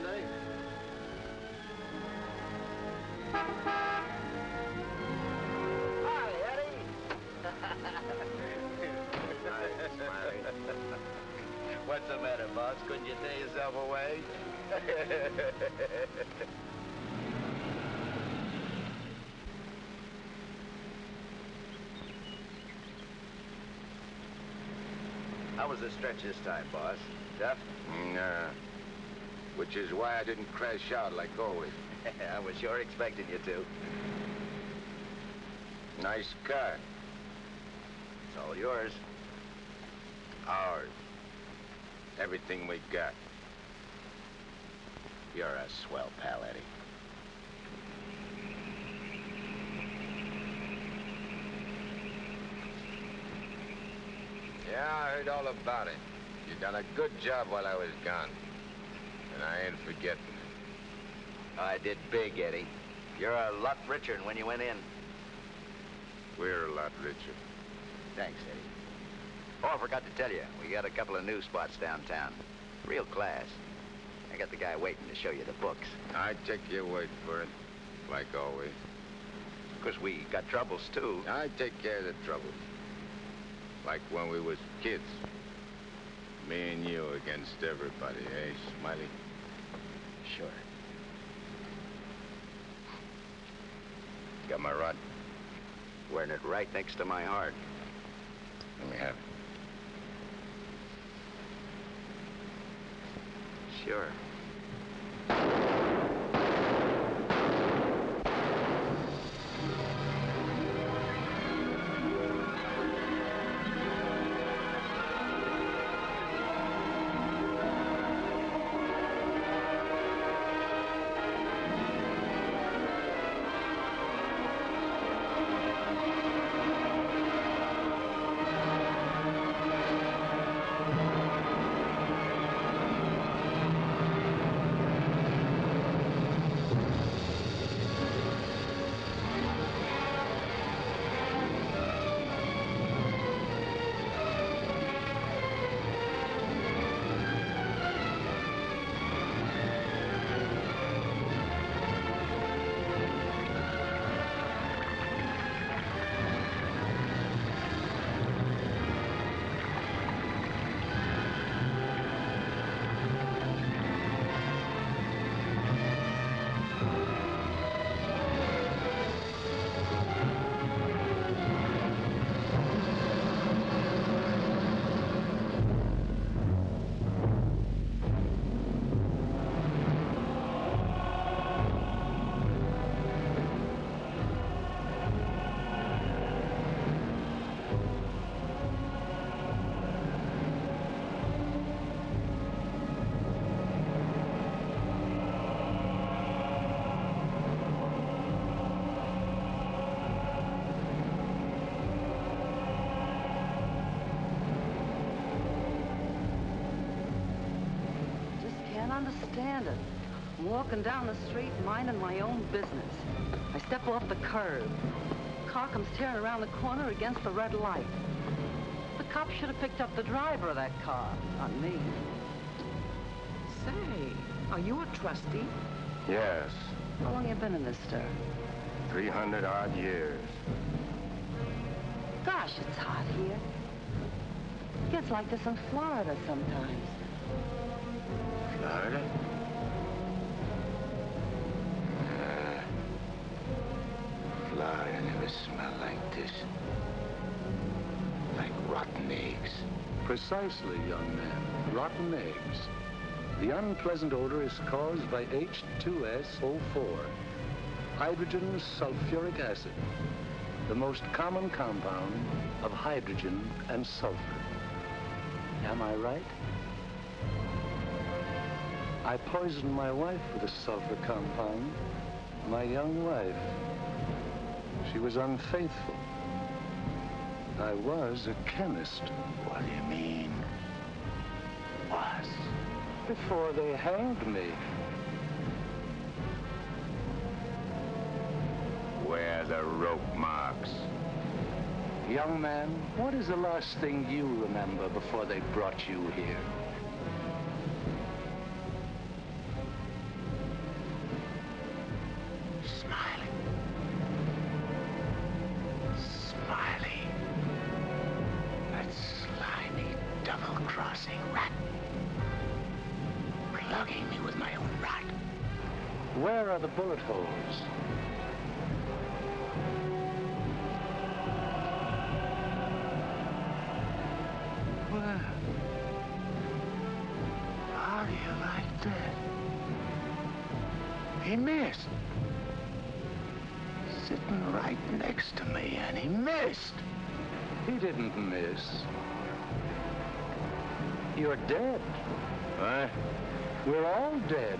eh? Hi, Eddie. Hi, Smiley. What's the matter, boss? Couldn't you tear yourself away? How was the stretch this time, boss? Tough? Nah. Which is why I didn't crash out like always. I was sure expecting you to. Nice car. It's all yours. Ours. Everything we got. You're a swell pal, Eddie. Yeah, I heard all about it. You done a good job while I was gone. And I ain't forgetting it. I did big, Eddie. You're a lot richer than when you went in. We're a lot richer. Thanks, Eddie. Oh, I forgot to tell you, we got a couple of new spots downtown. Real class. I got the guy waiting to show you the books. I take your word for it, like always. Of course, we got troubles, too. I take care of the troubles. Like when we was kids. Me and you against everybody, eh, Smiley? Sure. Got my rod? Wearing it right next to my heart. Let me have it. Sure. Understand it. I'm walking down the street, minding my own business. I step off the curb. Car comes tearing around the corner against the red light. The cop should have picked up the driver of that car, not me. Say, are you a trustee? Yes. How long you been in this stir? 300 odd years. Gosh, it's hot here. It gets like this in Florida sometimes. Florida? Florida never smelled like this. Like rotten eggs. Precisely, young man. Rotten eggs. The unpleasant odor is caused by H2SO4, hydrogen sulfuric acid, the most common compound of hydrogen and sulfur. Am I right? I poisoned my wife with a sulfur compound, my young wife. She was unfaithful. I was a chemist. What do you mean? Was? Before they hanged me. Where are the rope marks? Young man, what is the last thing you remember before they brought you here? rat. Plugging me with my own rat. Where are the bullet holes? Where? How do you like that? He missed. Sitting right next to me, and he missed. He didn't miss. You're dead. What? We're all dead.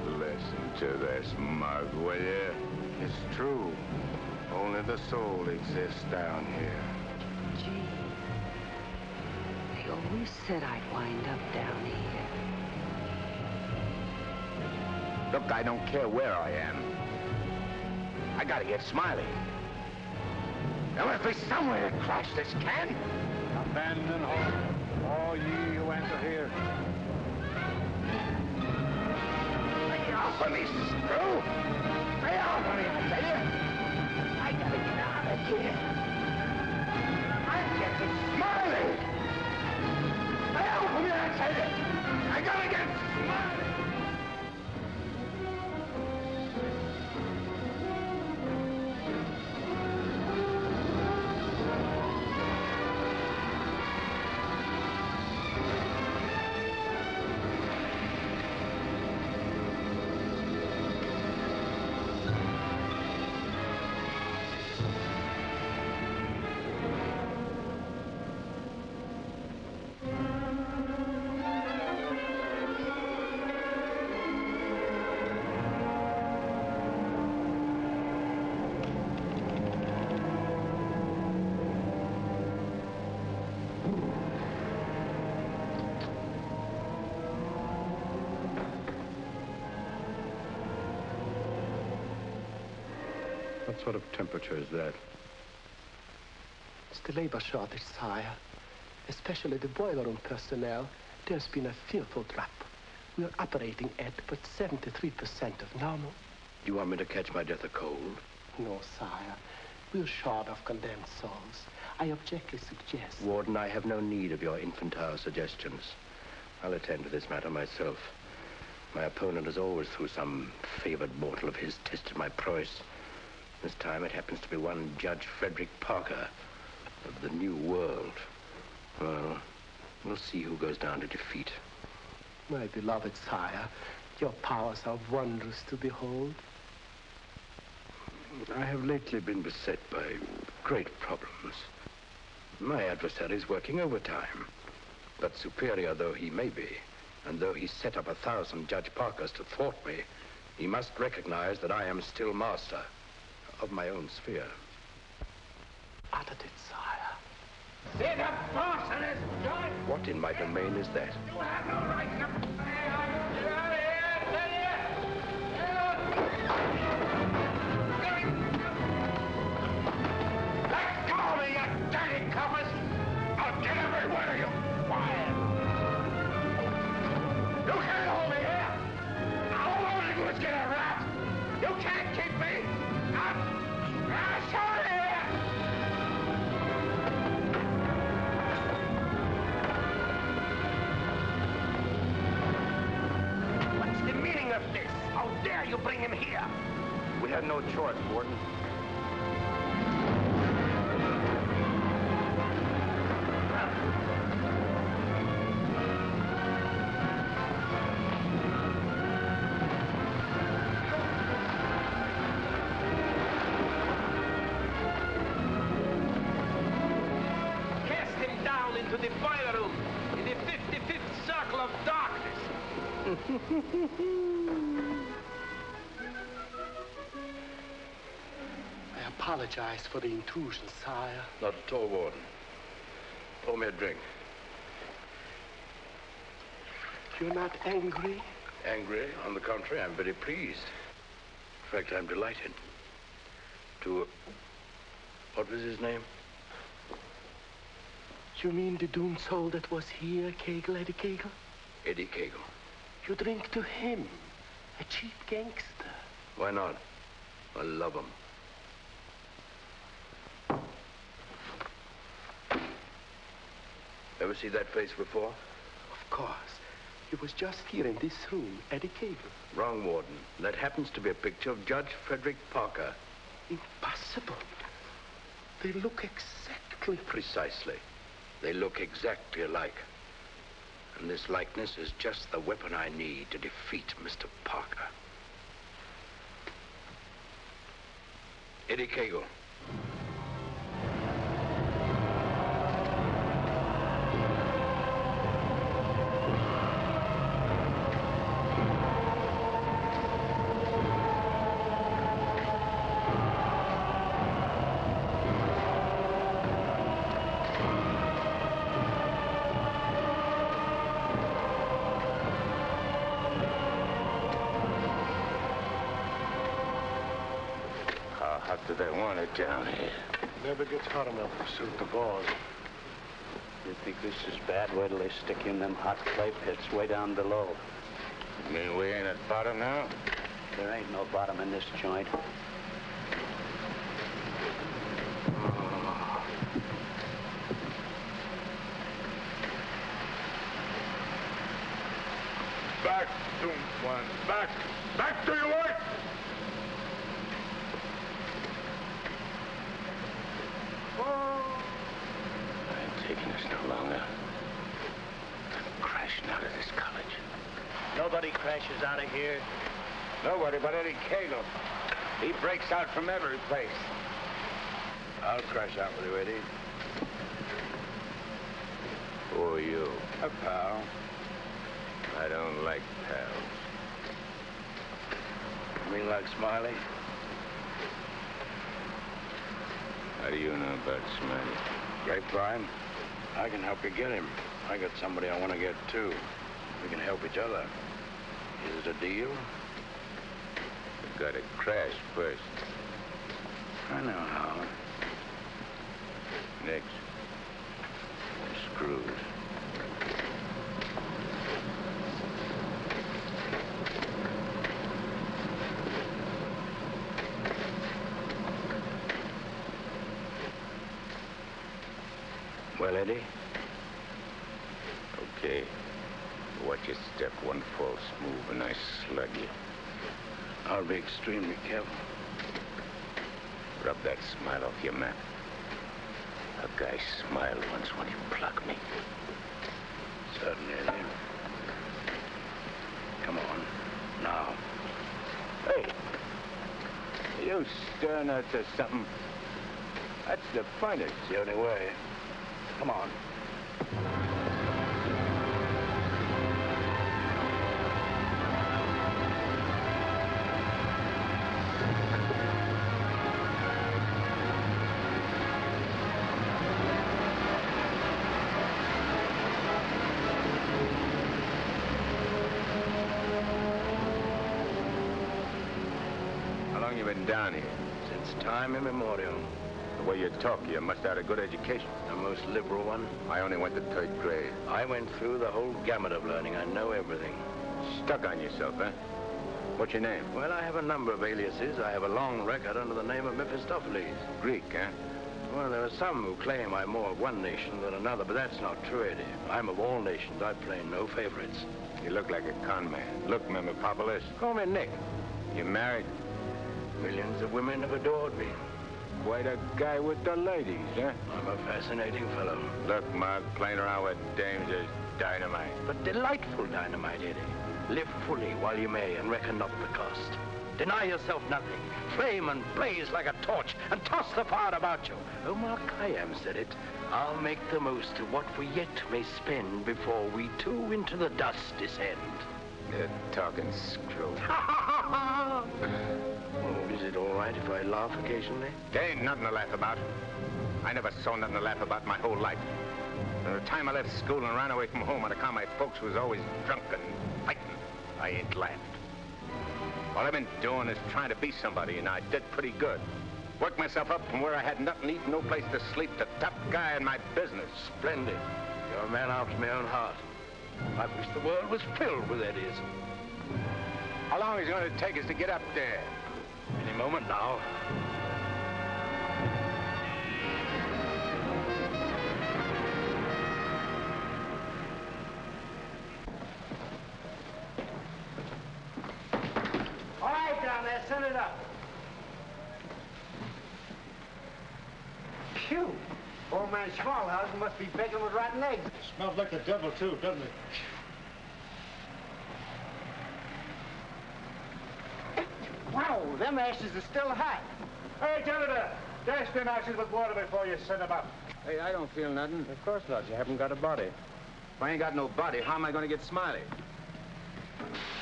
Listen to this mug, will you? It's true. Only the soul exists down here. Gee, they always said I'd wind up down here. Look, I don't care where I am. I gotta get Smiley. There must be somewhere to crash this can. Abandon hope, all ye who enter here. Lay off of me, screw! Lay off of me, I tell you! I gotta get out of here. I'm getting Smiley! Lay off of me, I tell you! I gotta get Smiley! What sort of temperature is that? It's the labor shortage, sire. Especially the boiler room personnel. There's been a fearful drop. We're operating at but 73% of normal. Do you want me to catch my death of cold? No, sire. We're short of condemned souls. I objectly suggest... Warden, I have no need of your infantile suggestions. I'll attend to this matter myself. My opponent has always, through some favored mortal of his, tested my prowess. This time it happens to be one Judge Frederick Parker of the New World. Well, we'll see who goes down to defeat. My beloved sire, your powers are wondrous to behold. I have lately been beset by great problems. My adversary is working overtime. But superior though he may be, and though he set up 1,000 Judge Parkers to thwart me, he must recognize that I am still master of my own sphere. Uttered it, sire. See the boss in his joint? What in my domain is that? You have no right to... Get out of here, let go of me, you dirty coppers! I'll get every one of you fired! You can't hold me here! All I want to do is get a rat! You can't keep me! I'm sorry here! What's the meaning of this? How dare you bring him here? We had no choice, Warden. To the boiler room in the 55th circle of darkness. I apologize for the intrusion, sire. Not at all, Warden. Pour me a drink. You're not angry? Angry? On the contrary, I'm very pleased. In fact, I'm delighted. What was his name? You mean the doomed soul that was here, Kegel, Eddie Kegel? Eddie Kegel. You drink to him, a cheap gangster. Why not? I love him. Ever see that face before? Of course. He was just here in this room, Eddie Cable. Wrong, Warden. That happens to be a picture of Judge Frederick Parker. Impossible. They look exactly... Precisely. They look exactly alike. And this likeness is just the weapon I need to defeat Mr. Parker. Eddie Cagle. Do they want it down here? Never gets hot enough to suit the boss. You think this is bad? Wait till they stick you in them hot clay pits way down below. You mean we ain't at bottom now? There ain't no bottom in this joint. Back to one. Back. Back to your work! I ain't taking this no longer. I'm crashing out of this college. Nobody crashes out of here. Nobody but Eddie Cagle. He breaks out from every place. I'll crash out with you, Eddie. Who are you? A pal. I don't like pals. You mean like Smiley? How do you know about Smiley? Grapevine. I can help you get him. I got somebody I want to get, too. We can help each other. Is it a deal? You've got to crash first. I know how. Next. We're screwed. Well, Eddie? Okay. Watch your step. One false move and I slug you. I'll be extremely careful. Rub that smile off your map. A guy smiled once when he plucked me. Certainly, Eddie. Come on. Now. Hey! You stirring us to something? That's the fun. It's the only way. Come on. How long you been down here? Since time immemorial. The way you talk, you must have had a good education. The most liberal one. I only went to 3rd grade. I went through the whole gamut of learning. I know everything. Stuck on yourself, huh? What's your name? Well, I have a number of aliases. I have a long record under the name of Mephistopheles. Greek, huh? Well, there are some who claim I'm more of one nation than another, but that's not true, Eddie. I'm of all nations. I play no favorites. You look like a con man. Look, Memopopolis. Call me Nick. You married? Millions of women have adored me. Quite a guy with the ladies, huh? I'm a fascinating fellow. Look, Mark, playing around with dames is dynamite. But delightful dynamite, Eddie. Live fully while you may and reckon not the cost. Deny yourself nothing. Flame and blaze like a torch and toss the fire about you. Omar Khayyam said it. I'll make the most of what we yet may spend before we too into the dust descend. You're talking screw. Oh, is it all right if I laugh occasionally? There ain't nothing to laugh about. I never saw nothing to laugh about my whole life. From the time I left school and ran away from home on account my folks was always drunk and fighting, I ain't laughed. All I've been doing is trying to be somebody, and I did pretty good. Worked myself up from where I had nothing to eat, no place to sleep, to top guy in my business. Splendid. You're a man after my own heart. I wish the world was filled with Eddies. How long is it going to take us to get up there? Any moment now. send it up. Phew. Old man Schmalhausen must be begging with rotten eggs. Smells like the devil, too, doesn't it? Wow, them ashes are still hot. Hey, janitor, dash them ashes with water before you send them up. Hey, I don't feel nothing. Of course not. You haven't got a body. If I ain't got no body, how am I going to get Smiley?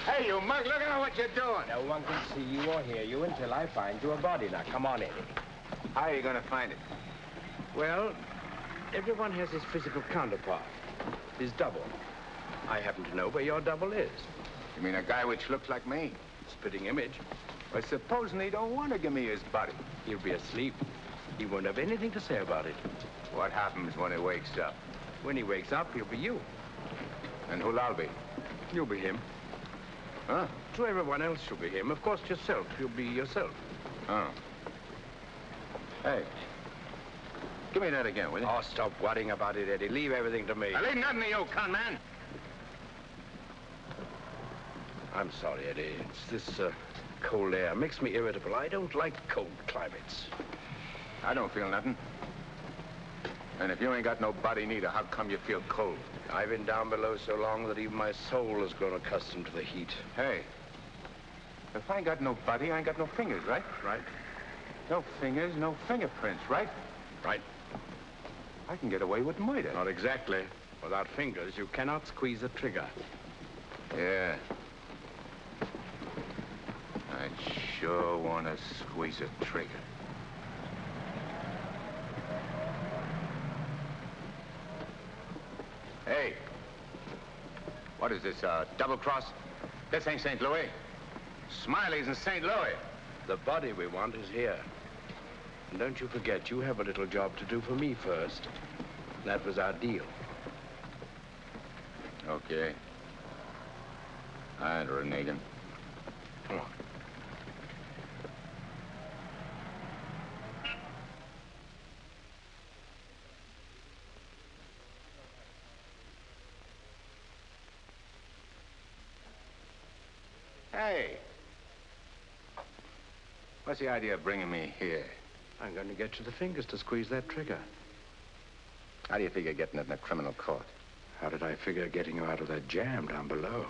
Hey, you mug, look at what you're doing. No one can see you or hear you until I find you a body. Now, come on, Eddie. How are you going to find it? Well, everyone has his physical counterpart, his double. I happen to know where your double is. You mean a guy which looks like me? Spitting image. But supposing he don't want to give me his body? He'll be asleep. He won't have anything to say about it. What happens when he wakes up? When he wakes up, he'll be you. And who'll I be? You'll be him. Huh? So everyone else will be him. Of course, yourself. You'll be yourself. Oh. Hey. Give me that again, will you? Oh, stop worrying about it, Eddie. Leave everything to me. I leave nothing to you, con man. I'm sorry, Eddie. It's this cold air. Makes me irritable. I don't like cold climates. I don't feel nothing. And if you ain't got no body neither, how come you feel cold? I've been down below so long that even my soul has grown accustomed to the heat. Hey, if I ain't got no body, I ain't got no fingers, right? Right. No fingers, no fingerprints, right? Right. I can get away with murder. Not exactly. Without fingers, you cannot squeeze a trigger. Yeah. I sure want to squeeze a trigger. Hey, what is this, double cross? This ain't St. Louis. Smiley's in St. Louis. The body we want is here. And don't you forget, you have a little job to do for me first. That was our deal. Okay. I'd reneging. Come on. Hey. What's the idea of bringing me here? I'm going to get you the fingers to squeeze that trigger. How do you figure getting it in a criminal court? How did I figure getting you out of that jam down below?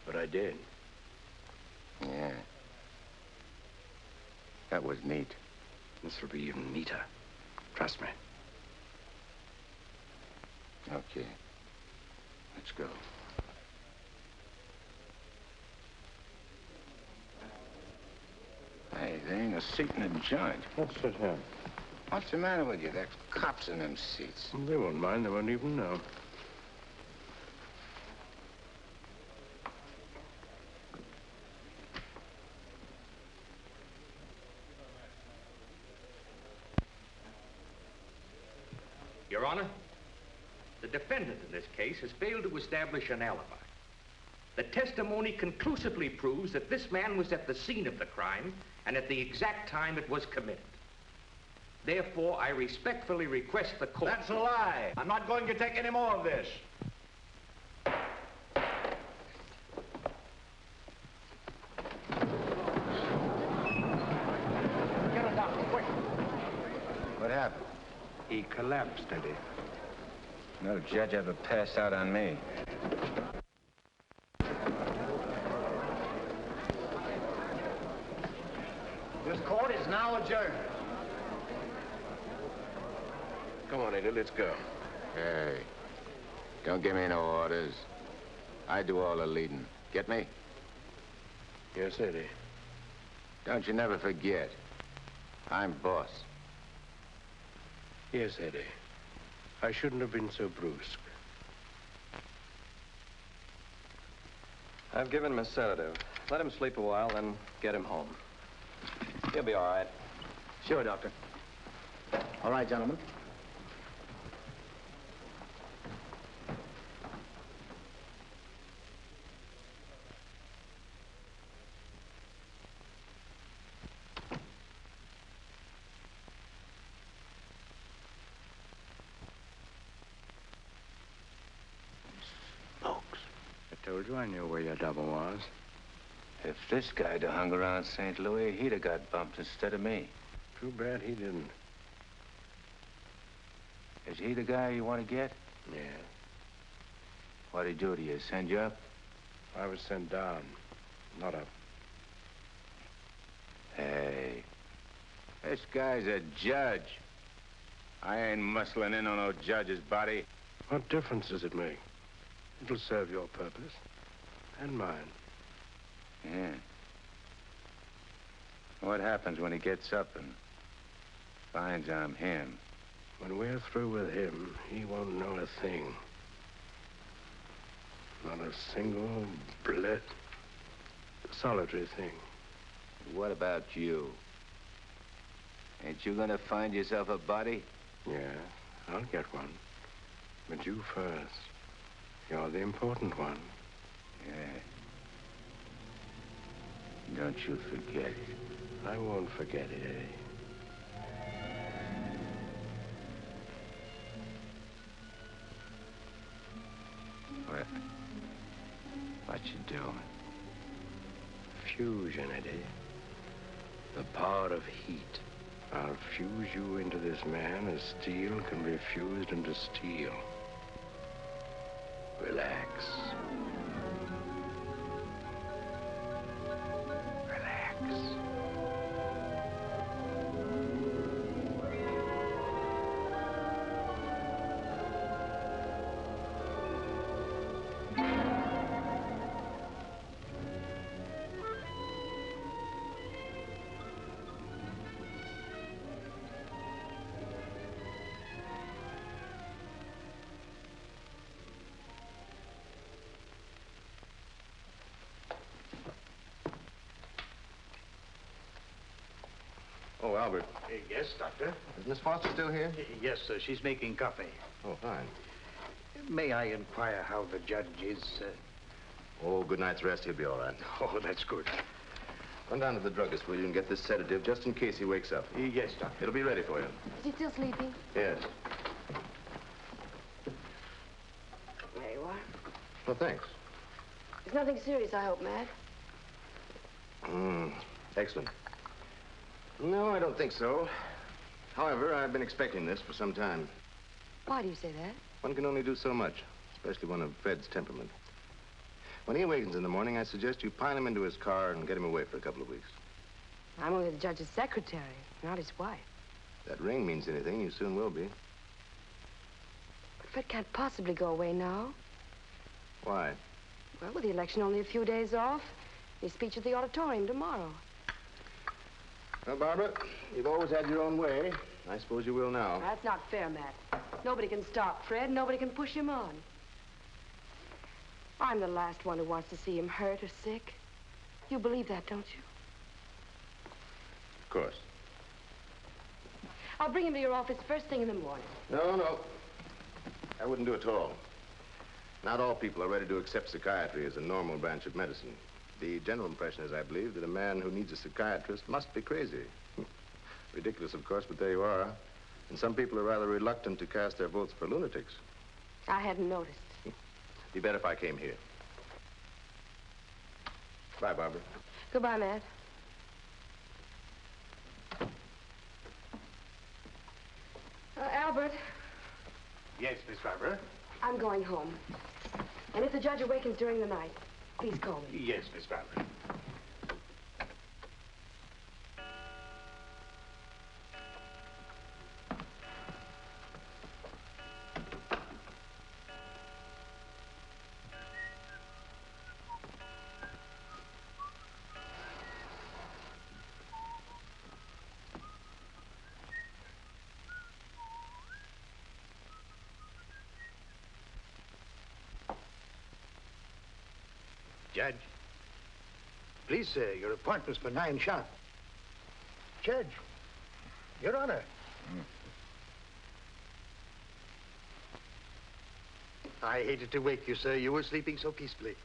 But I did. Yeah. That was neat. This will be even neater. Trust me. Okay. Let's go. Hey, there ain't a seat in the joint. Let's sit here. What's the matter with you? There's cops in them seats. They won't mind. They won't even know. Your Honor, the defendant in this case has failed to establish an alibi. The testimony conclusively proves that this man was at the scene of the crime and at the exact time it was committed. Therefore, I respectfully request the court... That's a lie. I'm not going to take any more of this. Get a doctor, quick. What happened? He collapsed, Eddie. No judge ever passed out on me. This court is now adjourned. Come on, Eddie, let's go. Hey, don't give me no orders. I do all the leading. Get me? Yes, Eddie. Don't you never forget. I'm boss. Yes, Eddie. I shouldn't have been so brusque. I've given him a sedative. Let him sleep a while, then get him home. He'll be all right. Sure, Doctor. All right, gentlemen. I told you I knew where your double was. If this guy'd have hung around St. Louis, he'd have got bumped instead of me. Too bad he didn't. Is he the guy you want to get? Yeah. What'd he do to you? Send you up? I was sent down, not up. Hey, this guy's a judge. I ain't muscling in on no judge's body. What difference does it make? It'll serve your purpose. And mine. Yeah. What happens when he gets up and finds I'm him? When we're through with him, he won't know a thing. Not a single solitary thing. What about you? Ain't you gonna find yourself a body? Yeah, I'll get one. But you first. You're the important one. Yeah. Don't you forget it. I won't forget it, eh? What you doing? Fusion, Eddie. The power of heat. I'll fuse you into this man as steel can be fused into steel. Relax. Relax. Oh, Albert. Yes, Doctor? Is Miss Foster still here? Yes, sir. She's making coffee. Oh, fine. May I inquire how the judge is? Oh, good night's rest. He'll be all right. Oh, that's good. Run down to the druggist, will you, and get this sedative just in case he wakes up. Yes, Doctor. It'll be ready for you. Is he still sleeping? Yes. There you are. Well, thanks. It's nothing serious, I hope, Matt. Excellent. No, I don't think so. However, I've been expecting this for some time. Why do you say that? One can only do so much, especially one of Fred's temperament. When he awakens in the morning, I suggest you pile him into his car and get him away for a couple of weeks. I'm only the judge's secretary, not his wife. If that ring means anything, you soon will be. But Fred can't possibly go away now. Why? Well, with the election only a few days off, his speech at the auditorium tomorrow. Well, Barbara, you've always had your own way. I suppose you will now. That's not fair, Matt. Nobody can stop Fred. Nobody can push him on. I'm the last one who wants to see him hurt or sick. You believe that, don't you? Of course. I'll bring him to your office first thing in the morning. No. I wouldn't do it at all. Not all people are ready to accept psychiatry as a normal branch of medicine. The general impression is, I believe, that a man who needs a psychiatrist must be crazy. Ridiculous, of course, but there you are. And some people are rather reluctant to cast their votes for lunatics. I hadn't noticed. Be better if I came here. Bye, Barbara. Goodbye, Matt. Albert. Yes, Miss Barbara? I'm going home. And if the judge awakens during the night, please call me. Yes, Miss Barbara. Judge. Please, sir, your appointment's for 9 sharp. Judge. Your Honor. I hated to wake you, sir. You were sleeping so peacefully.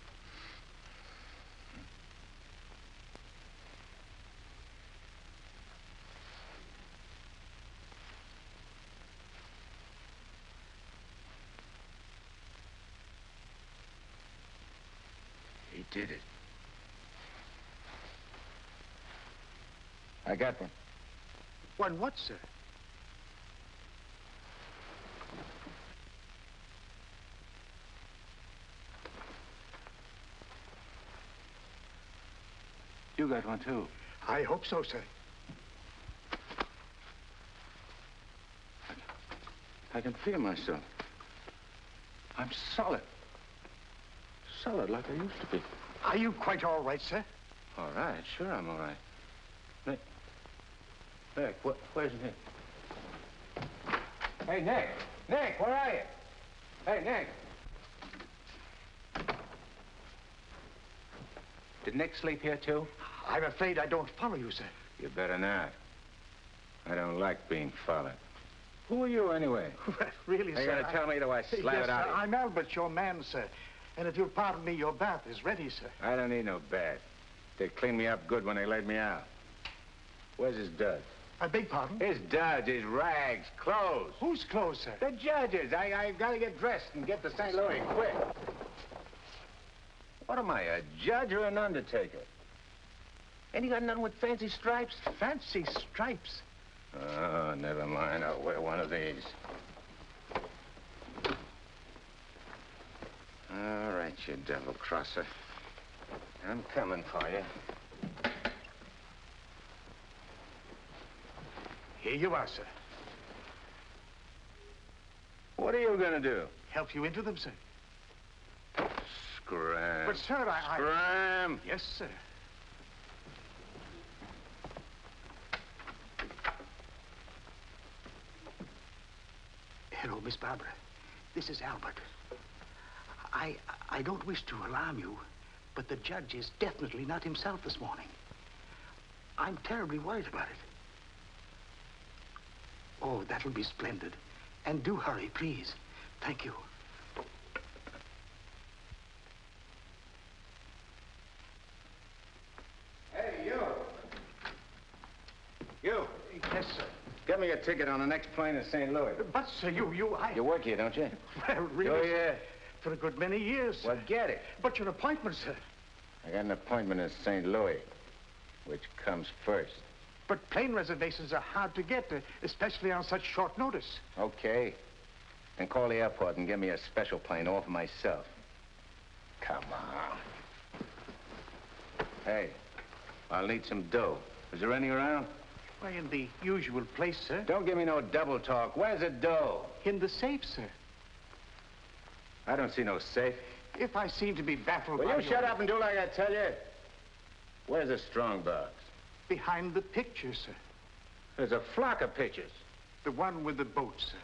He did it. I got one. One what, sir? You got one, too. I hope so, sir. I can feel myself. I'm solid. Solid like I used to be. Are you quite all right, sir? All right, sure I'm all right. Nick. Nick, where's Nick? Hey, Nick! Nick, where are you? Hey, Nick! Did Nick sleep here, too? I'm afraid I don't follow you, sir. You better not. I don't like being followed. Who are you, anyway? Really, sir? You gotta tell me, do I slap yes, it out sir, of you? I'm Albert, your man, sir. And if you'll pardon me, your bath is ready, sir. I don't need no bath. They cleaned me up good when they laid me out. Where's his duds? I beg pardon? His duds, his rags, clothes. Whose clothes, sir? The judge's. I gotta get dressed and get to St. Louis, quick. What am I, a judge or an undertaker? Ain't you got nothing with fancy stripes? Fancy stripes? Oh, never mind. I'll wear one of these. All right, you double-crosser. I'm coming for you. Here you are, sir. What are you gonna do? Help you into them, sir. Scram. But, sir, I... Scram! Yes, sir. Hello, Miss Barbara. This is Albert. I don't wish to alarm you, but the judge is definitely not himself this morning. I'm terribly worried about it. Oh, that'll be splendid. And do hurry, please. Thank you. Hey, you! You! Yes, sir. Get me a ticket on the next plane to St. Louis. But, sir, You work here, don't you? Well, really... Oh, yeah. For a good many years, sir. Well, get it. But your appointment, sir. I got an appointment in St. Louis. Which comes first? But plane reservations are hard to get, especially on such short notice. Okay. Then call the airport and get me a special plane all for myself. Come on. Hey, I'll need some dough. Is there any around? Why, in the usual place, sir. Don't give me no double talk. Where's the dough? In the safe, sir. I don't see no safe. If I seem to be baffled Will by you shut up and do like I tell you? Where's the strong box? Behind the picture, sir. There's a flock of pictures. The one with the boat, sir.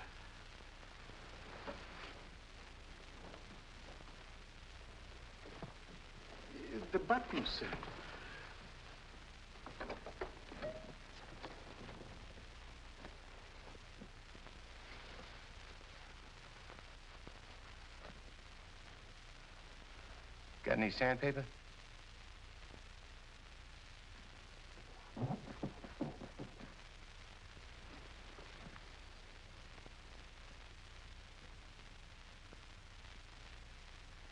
The button, sir. Got any sandpaper?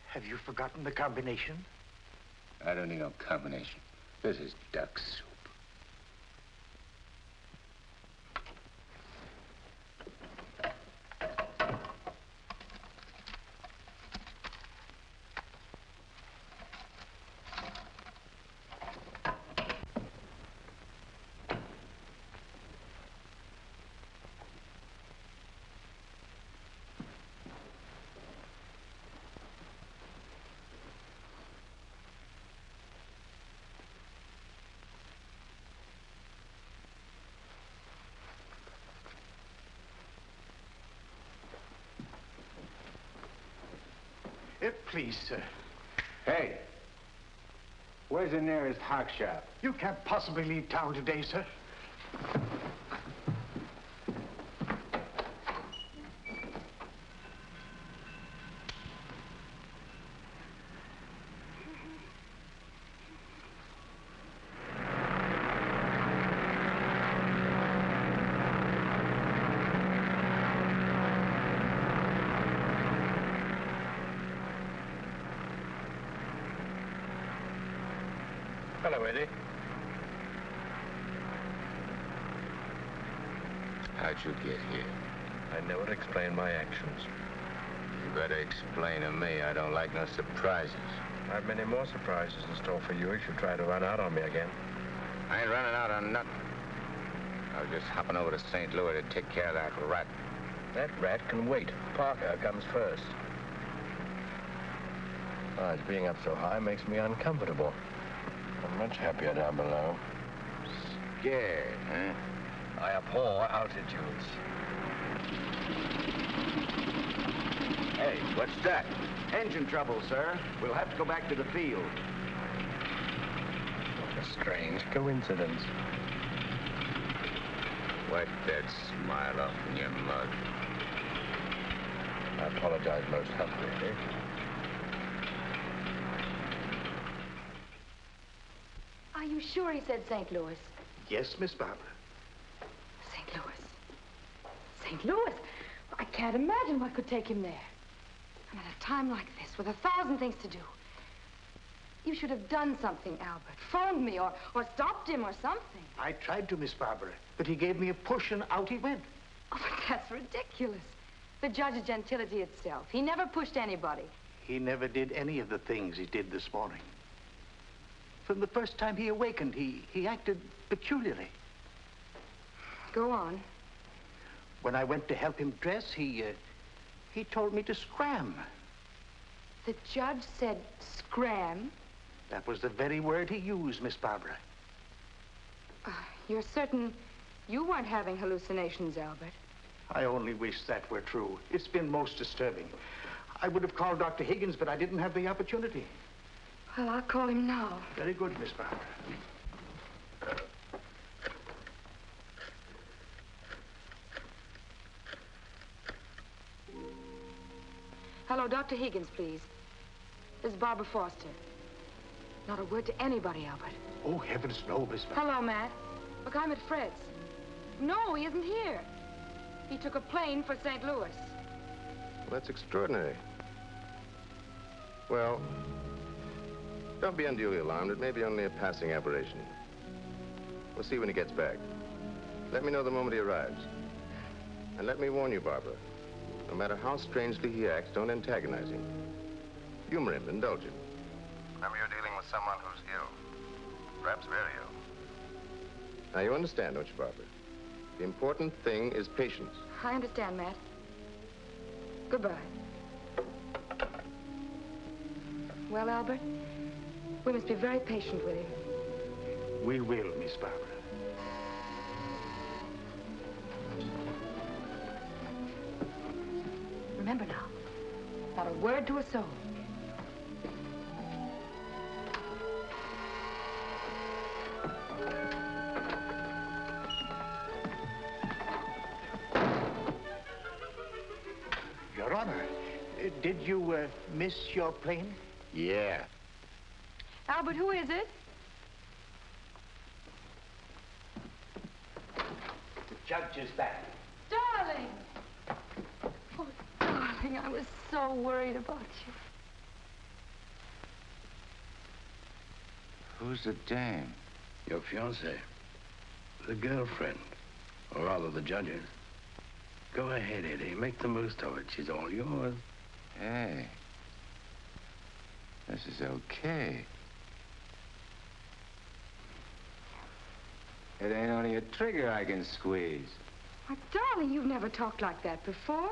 Have you forgotten the combination? I don't need no combination. This is duck soup. Please, sir. Hey, where's the nearest hock shop? You can't possibly leave town today, sir. Hello, Eddie. How'd you get here? I never explain my actions. You better explain to me. I don't like no surprises. I have many more surprises in store for you if you try to run out on me again. I ain't running out on nothing. I was just hopping over to St. Louis to take care of that rat. That rat can wait. Parker comes first. Besides, being up so high makes me uncomfortable. I'm much happier down below. Scared, huh? I abhor altitudes. Hey, what's that? Engine trouble, sir. We'll have to go back to the field. What a strange coincidence. Wipe that smile off in your mug. I apologize most humbly. Are you sure he said St. Louis? Yes, Miss Barbara. St. Louis. St. Louis? I can't imagine what could take him there. And at a time like this, with 1,000 things to do. You should have done something, Albert. Phoned me or stopped him or something. I tried to, Miss Barbara, but he gave me a push and out he went. Oh, but that's ridiculous. The judge is gentility itself. He never pushed anybody. He never did any of the things he did this morning. From the first time he awakened, he acted peculiarly. Go on. When I went to help him dress, he told me to scram. The judge said scram? That was the very word he used, Miss Barbara. You're certain you weren't having hallucinations, Albert? I only wish that were true. It's been most disturbing. I would have called Dr. Higgins, but I didn't have the opportunity. Well, I'll call him now. Very good, Miss Barbara. Hello, Dr. Higgins, please. This is Barbara Foster. Not a word to anybody, Albert. Oh, heavens, no, Miss Barbara. Hello, Matt. Look, I'm at Fred's. No, he isn't here. He took a plane for St. Louis. Well, that's extraordinary. Well, don't be unduly alarmed. It may be only a passing aberration. We'll see when he gets back. Let me know the moment he arrives. And let me warn you, Barbara. No matter how strangely he acts, don't antagonize him. Humor him, indulge him. Remember, you're dealing with someone who's ill. Perhaps very ill. Now, you understand, don't you, Barbara? The important thing is patience. I understand, Matt. Goodbye. Well, Albert, we must be very patient with him. We will, Miss Barbara. Remember now, not a word to a soul. Your Honor, did you miss your plane? Yeah. Albert, who is it? The judge is back. Darling! Oh, darling, I was so worried about you. Who's the dame? Your fiancée. The girlfriend. Or rather, the judge's. Go ahead, Eddie. Make the most of it. She's all yours. Hey. This is okay. It ain't only a trigger I can squeeze. Why, darling, you've never talked like that before.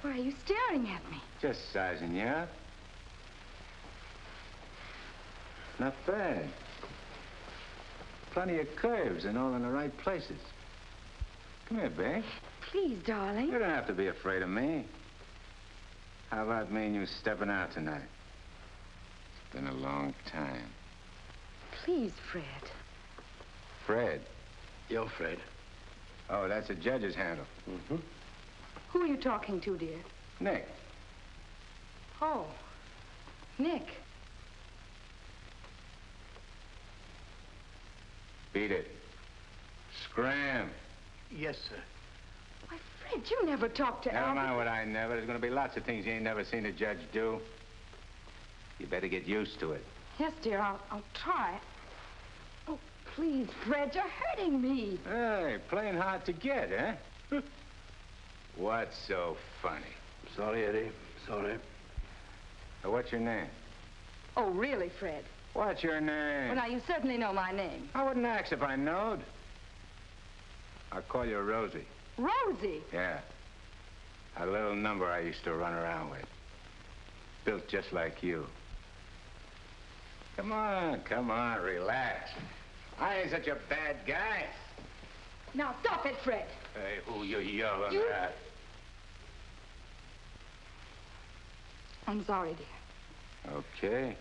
Why are you staring at me? Just sizing you up. Not bad. Plenty of curves and all in the right places. Come here, babe. Please, darling. You don't have to be afraid of me. How about me and you stepping out tonight? It's been a long time. Please, Fred. Fred? You're Fred. Oh, that's a judge's handle. Mm-hmm. Who are you talking to, dear? Nick. Oh, Nick. Beat it. Scram. Yes, sir. Why, Fred, you never talked to Never Albert. mind what I never. There's going to be lots of things you ain't never seen a judge do. You better get used to it. Yes, dear, I'll try. Oh, please, Fred, you're hurting me. Hey, playing hard to get, huh? What's so funny? Sorry, Eddie. Sorry. What's your name? Oh, really, Fred? What's your name? Well, now, you certainly know my name. I wouldn't ask if I knowed. I'll call you Rosie. Rosie? Yeah. A little number I used to run around with. Built just like you. Come on, relax. I ain't such a bad guy. Now, stop it, Fred. Hey, who you yelling at? I'm sorry, dear. Okay.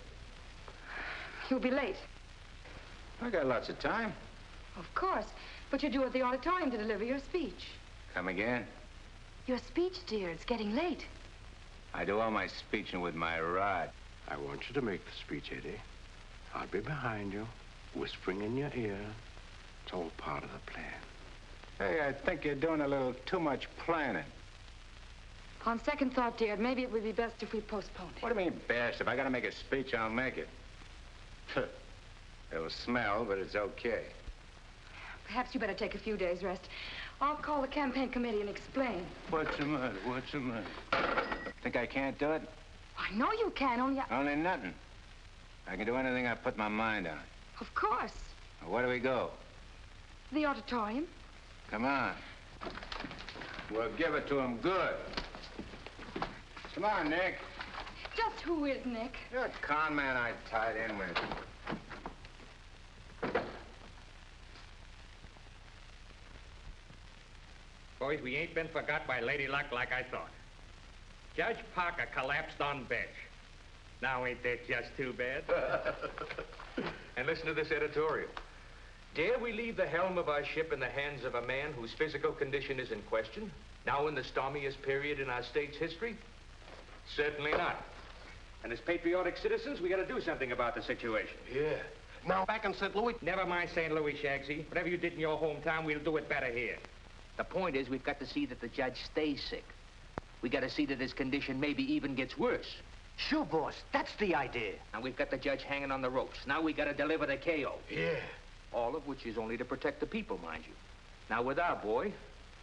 You'll be late. I got lots of time. Of course. But you're due at the auditorium to deliver your speech. Come again? Your speech, dear. It's getting late. I do all my speeching with my rod. I want you to make the speech, Eddie. I'll be behind you, whispering in your ear. It's all part of the plan. Hey, I think you're doing a little too much planning. On second thought, dear, maybe it would be best if we postponed it. What do you mean, best? If I gotta make a speech, I'll make it. It'll smell, but it's okay. Perhaps you better take a few days' rest. I'll call the campaign committee and explain. What's the matter? What's the matter? Think I can't do it? I know you can, Only nothing. I can do anything I put my mind on. Of course. Well, where do we go? The auditorium. Come on. We'll give it to him good. Come on, Nick. Just who is Nick? You're a con man I tied in with. Boys, we ain't been forgot by Lady Luck like I thought. Judge Parker collapsed on bench. Now ain't that just too bad? And listen to this editorial. Dare we leave the helm of our ship in the hands of a man whose physical condition is in question, now in the stormiest period in our state's history? Certainly not. And as patriotic citizens, we gotta do something about the situation. Yeah. Now, back in St. Louis... Never mind St. Louis, Shagsy. Whatever you did in your hometown, we'll do it better here. The point is, we've got to see that the judge stays sick. We got to see that his condition maybe even gets worse. Sure, boss. That's the idea. And we've got the judge hanging on the ropes. Now we got to deliver the KO. Yeah. All of which is only to protect the people, mind you. Now, with our boy,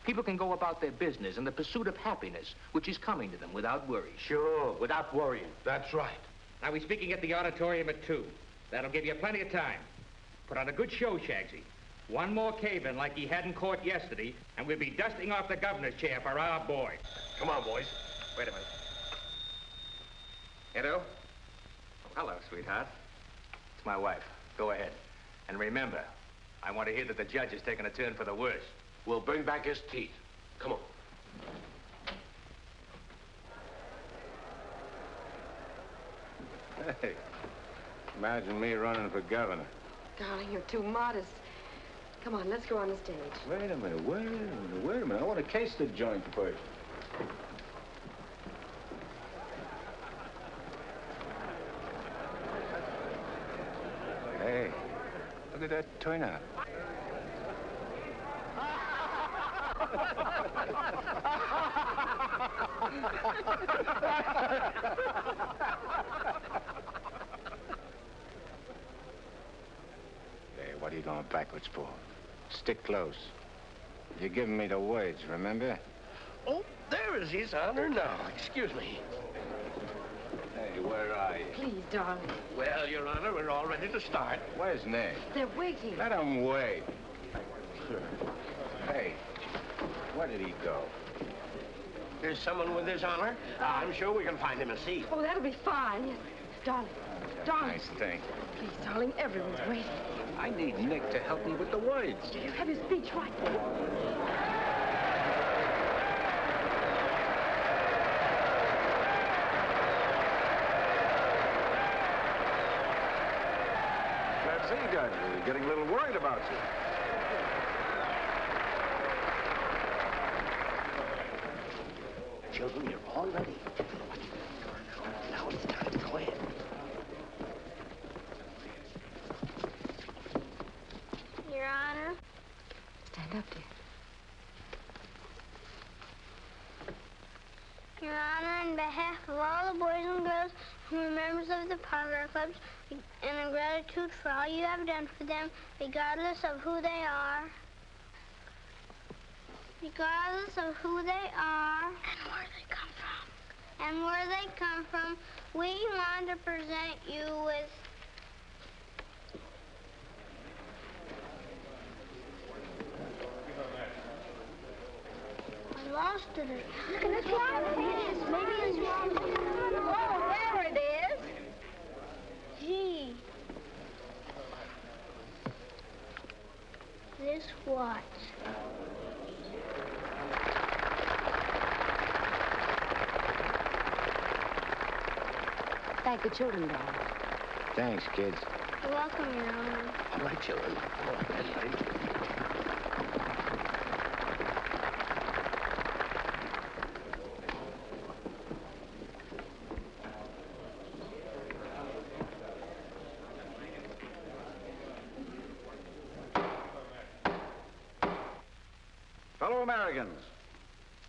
people can go about their business in the pursuit of happiness, which is coming to them without worry. Sure, without worrying. That's right. Now, we're speaking at the auditorium at 2. That'll give you plenty of time. Put on a good show, Shagsy. One more cave-in like he had in court yesterday, and we'll be dusting off the governor's chair for our boy. Come on, boys. Wait a minute. Edo? Hello, sweetheart. It's my wife. Go ahead. And remember, I want to hear that the judge is taking a turn for the worse. We'll bring back his teeth. Come on. Hey, imagine me running for governor. Darling, you're too modest. Come on, let's go on the stage. Wait a minute. I want to case the joint first. Hey, look at that turnout. Hey, what are you going backwards for? Stick close. You're giving me the words, remember? Oh, there is his honor now. Excuse me. Hey, where are you? Please, darling. Well, Your Honor, we're all ready to start. Where's Nick? They're waiting. Let him wait. Hey, where did he go? There's someone with his honor. I'm sure we can find him a seat. Oh, that'll be fine. Yes. Darling. Darling. Nice thing. Please, darling, everyone's waiting. I need Nick to help me with the words. You have your speech right there. See, Judge, we're getting a little worried about you. Children, you're all ready. Now it's time to go ahead. Your Honor. Stand up, dear. Your Honor, on behalf of all the boys and girls who are members of the Parker Clubs, and in gratitude for all you have done for them, regardless of who they are. Regardless of who they are. And where they come from. And where they come from, we want to present you with... I lost it. Look at this one. It is. Maybe it's wrong. Oh, there it is. Gee. This what? Thank the children, Dad. Thanks, kids. You're welcome, Your Honor. All right, children. All right, bedtime. Fellow Americans,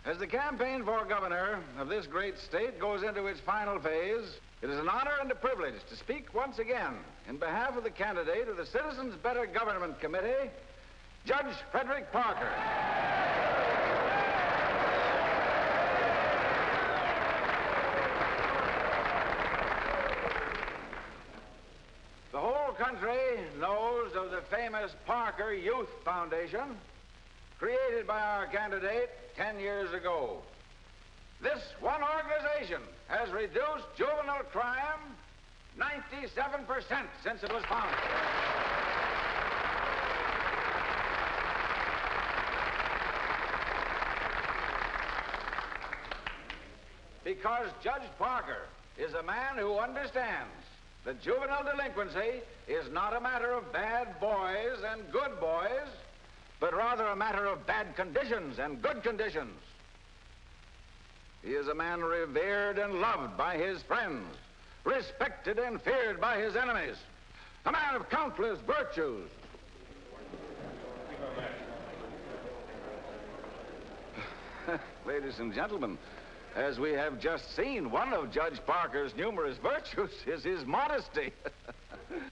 as the campaign for governor of this great state goes into its final phase, it is an honor and a privilege to speak once again in behalf of the candidate of the Citizens Better Government Committee, Judge Frederick Parker. The whole country knows of the famous Parker Youth Foundation, created by our candidate 10 years ago. This one organization has reduced juvenile crime 97% since it was founded. Because Judge Parker is a man who understands that juvenile delinquency is not a matter of bad boys and good boys, but rather a matter of bad conditions and good conditions. He is a man revered and loved by his friends, respected and feared by his enemies, a man of countless virtues. Ladies and gentlemen, as we have just seen, one of Judge Parker's numerous virtues is his modesty.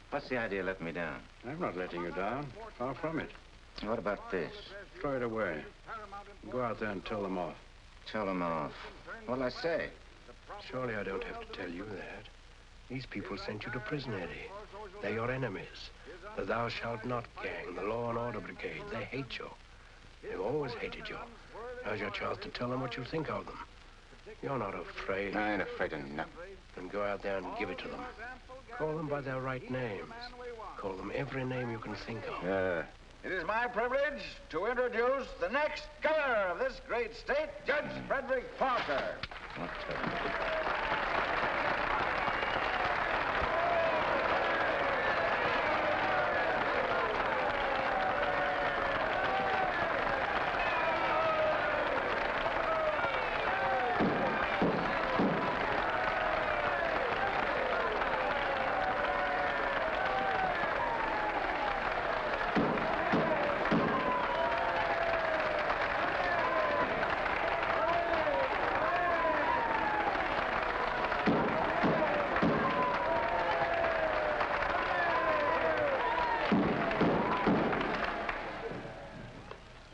What's the idea of letting me down? I'm not letting you down. Far from it. What about this? Throw it away. Go out there and tell them off. Tell them off. What'll I say? Surely I don't have to tell you that. These people sent you to prison, Eddie. They're your enemies. The Thou Shalt Not gang, the Law and Order Brigade. They hate you. They've always hated you. Now's your chance to tell them what you think of them. You're not afraid. I ain't afraid of nothing. Then go out there and give it to them. Call them by their right names. Call them every name you can think of. It is my privilege to introduce the next governor of this great state, Judge Frederick Parker.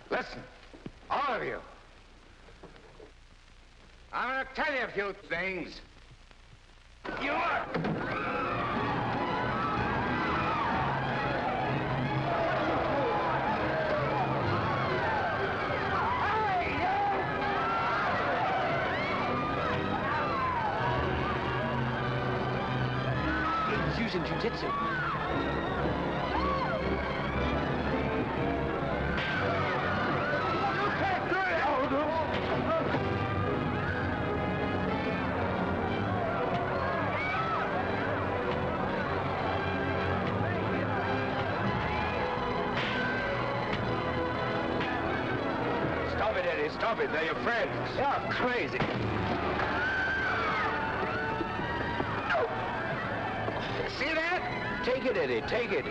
Listen, all of you. I'm going to tell you a few things. You are... He's using jiu-jitsu. Stop it, they're your friends. You're crazy. See that? Take it, Eddie, take it.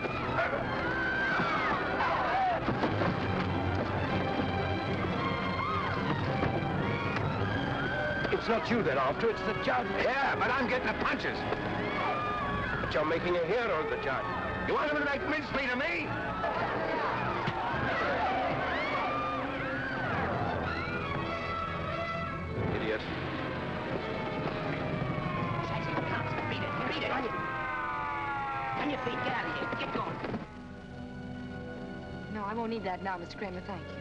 It's not you they're after, it's the judge. Yeah, but I'm getting the punches. But you're making a hero of the judge. You want him to make mincemeat of me? Idiot. Beat it. On your feet, get out of here. Get going. No, I won't need that now, Mr. Kramer, thank you.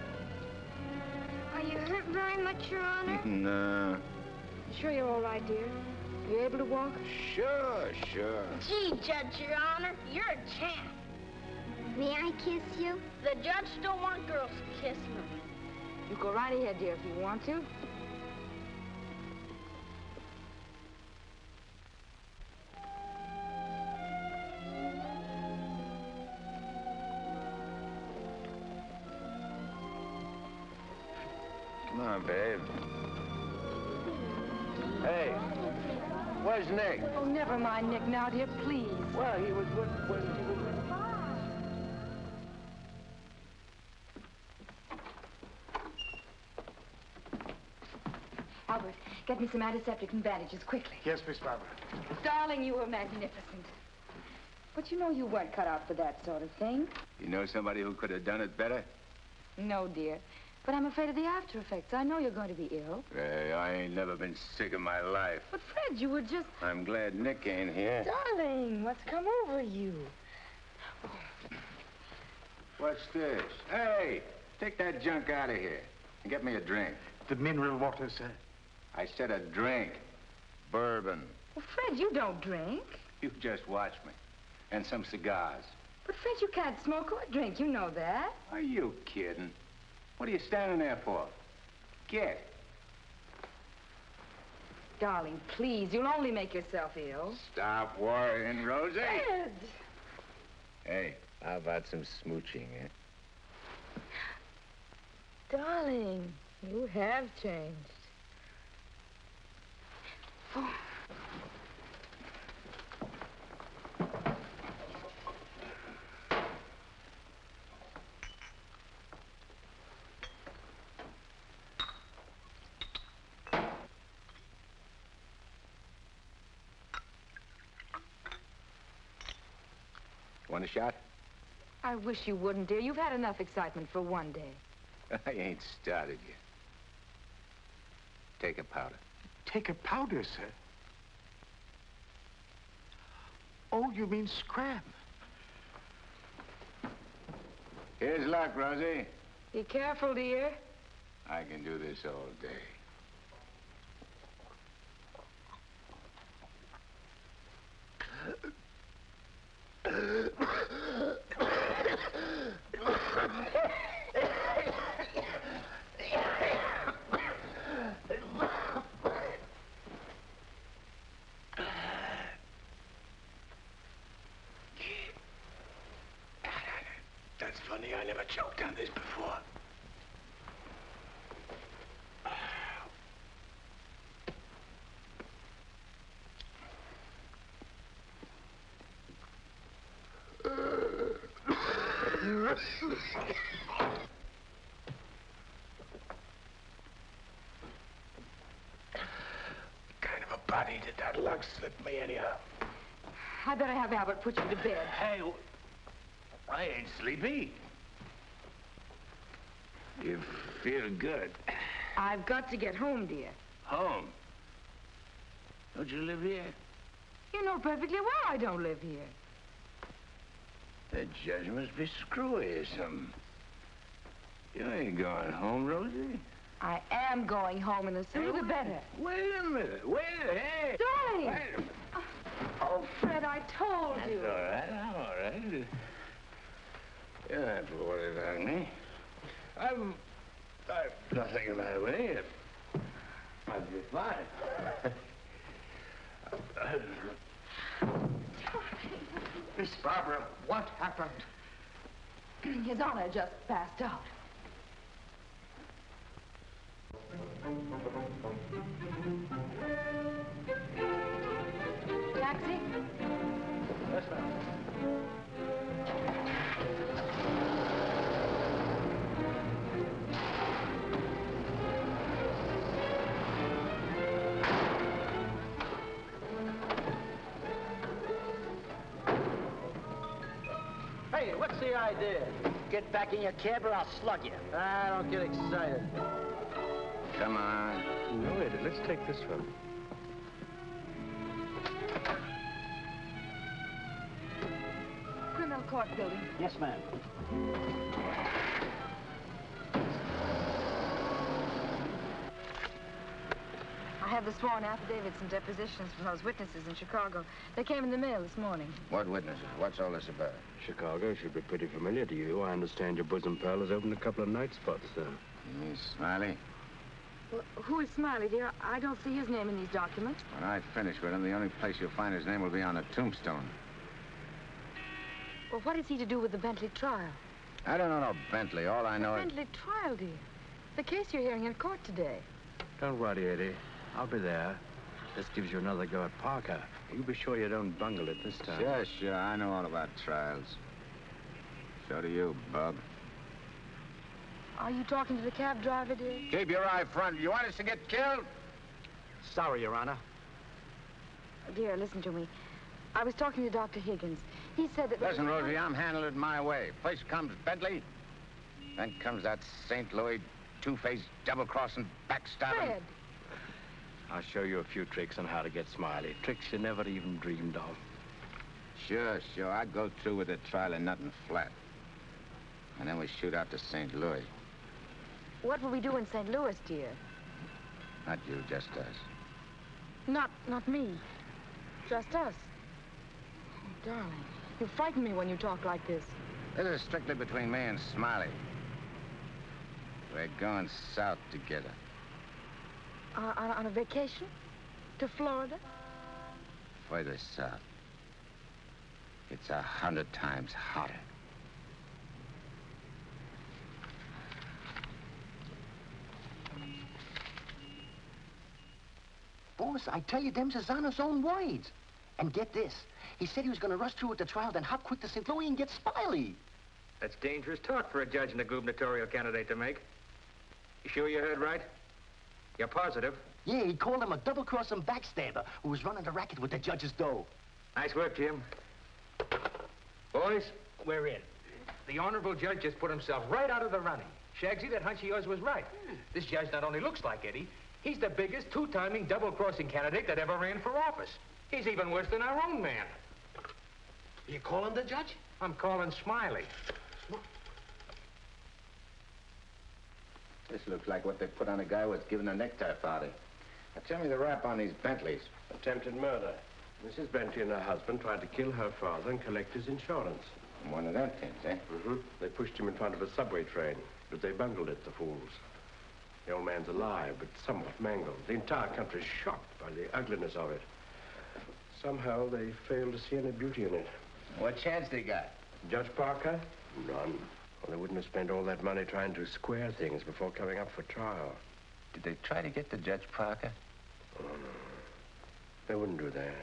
Are you hurt very much, Your Honor? No. Sure you're all right, dear? You able to walk? Sure. Gee, Judge, Your Honor, you're a champ. May I kiss you? The judge don't want girls to kiss him. You go right ahead, dear, if you want to. Come on, babe. Hey, where's Nick? Oh, never mind Nick now, dear, please. Well, he was when he was... Albert, get me some antiseptic and bandages, quickly. Yes, Miss Barbara. Darling, you were magnificent. But you know you weren't cut out for that sort of thing. You know somebody who could have done it better? No, dear. But I'm afraid of the after effects. I know you're going to be ill. Hey, I ain't never been sick in my life. But, Fred, you were just... I'm glad Nick ain't here. Darling, what's come over you? What's this? Hey, take that junk out of here and get me a drink. The mineral water, sir. I said a drink. Bourbon. Well, Fred, you don't drink. You just watch me. And some cigars. But, Fred, you can't smoke or drink. You know that. Are you kidding? What are you standing there for? Get. Darling, please, you'll only make yourself ill. Stop worrying, Rosie. Fred! Hey, how about some smooching, eh? Darling, you have changed. Oh. Want a shot? I wish you wouldn't, dear. You've had enough excitement for one day. I ain't started yet. Take a powder. Take a powder, sir? Oh, you mean scram? Here's luck, Rosie. Be careful, dear. I can do this all day. That's funny, I never choked on this before. Kind of a body did that lug slip me anyhow? I better have Albert put you to bed. Hey, I ain't sleepy. You feel good. I've got to get home, dear. Home? Don't you live here? You know perfectly well I don't live here. The judge must be screwy or something. You ain't going home, Rosie. I am going home, and the sooner the better. Wait a minute. Hey. Darling! Wait a minute. Oh, Fred, I told you. That's all right. I'm all right. You don't have to worry about me. I've nothing the matter with me. I'll be fine. Miss Barbara, what happened? His Honor just passed out. Taxi? Yes, ma'am. Hey, what's the idea? Get back in your cab or I'll slug you. Ah, don't get excited. Come on. No, Eddie, let's take this one. Criminal court building. Yes, ma'am. I have the sworn affidavits and depositions from those witnesses in Chicago. They came in the mail this morning. What witnesses? What's all this about? Chicago should be pretty familiar to you. I understand your bosom pal has opened a couple of night spots there. You mean Smiley? Well, who is Smiley, dear? I don't see his name in these documents. When I finish with him, the only place you'll find his name will be on a tombstone. Well, what is he to do with the Bentley trial? I don't know no Bentley. All I know is... Bentley trial, dear. The case you're hearing in court today. Don't worry, Eddie. I'll be there. This gives you another go at Parker. You be sure you don't bungle it this time. Sure. I know all about trials. So do you, Bub. Are you talking to the cab driver, dear? Keep your eye front. You want us to get killed? Sorry, Your Honor. Dear, listen to me. I was talking to Dr. Higgins. He said that... Listen, Rosie, I'm handling it my way. First comes Bentley, then comes that St. Louis two-faced double-crossing backstabbing. Fred! I'll show you a few tricks on how to get Smiley. Tricks you never even dreamed of. Sure. I'd go through with the trial and nothing flat. And then we shoot out to St. Louis. What will we do in St. Louis, dear? Not you, just us. Not me. Just us. Oh, darling, you frighten me when you talk like this. This is strictly between me and Smiley. We're going south together. On a vacation? To Florida? Further south. It's 100 times hotter. Boss, I tell you, them's his honor's own words. And get this. He said he was going to rush through with the trial, then hop quick to St. Louis and get Smiley. That's dangerous talk for a judge and a gubernatorial candidate to make. You sure you heard right? You're positive? Yeah, he called him a double-crossing backstabber who was running the racket with the judge's dough. Nice work, Jim. Boys, we're in. The honorable judge just put himself right out of the running. Shagsy, that hunch of yours was right. This judge not only looks like Eddie, he's the biggest two-timing double-crossing candidate that ever ran for office. He's even worse than our own man. You calling the judge? I'm calling Smiley. This looks like what they put on a guy who was given a necktie party. Now tell me the rap on these Bentleys. Attempted murder. Mrs. Bentley and her husband tried to kill her father and collect his insurance. One of them things, eh? Mm-hmm. They pushed him in front of a subway train, but they bungled it, the fools. The old man's alive, but somewhat mangled. The entire country's shocked by the ugliness of it. Somehow they failed to see any beauty in it. What chance they got? Judge Parker? None. Well, they wouldn't have spent all that money trying to square things before coming up for trial. Did they try to get to Judge Parker? Oh, no. They wouldn't do that.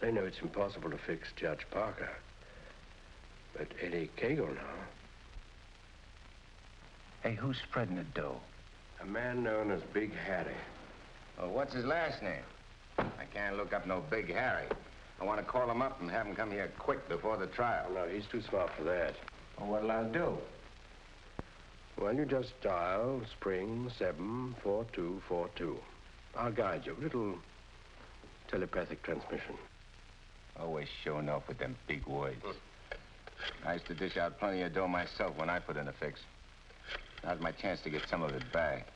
They know it's impossible to fix Judge Parker. But Eddie Cagle now. Hey, who's spreading the dough? A man known as Big Harry. Well, what's his last name? I can't look up no Big Harry. I want to call him up and have him come here quick before the trial. No, he's too smart for that. Well, what'll I do? Well, you just dial spring 74242. I'll guide you. Little telepathic transmission. Always showing off with them big words. I used to dish out plenty of dough myself when I put in a fix. Now's my chance to get some of it back.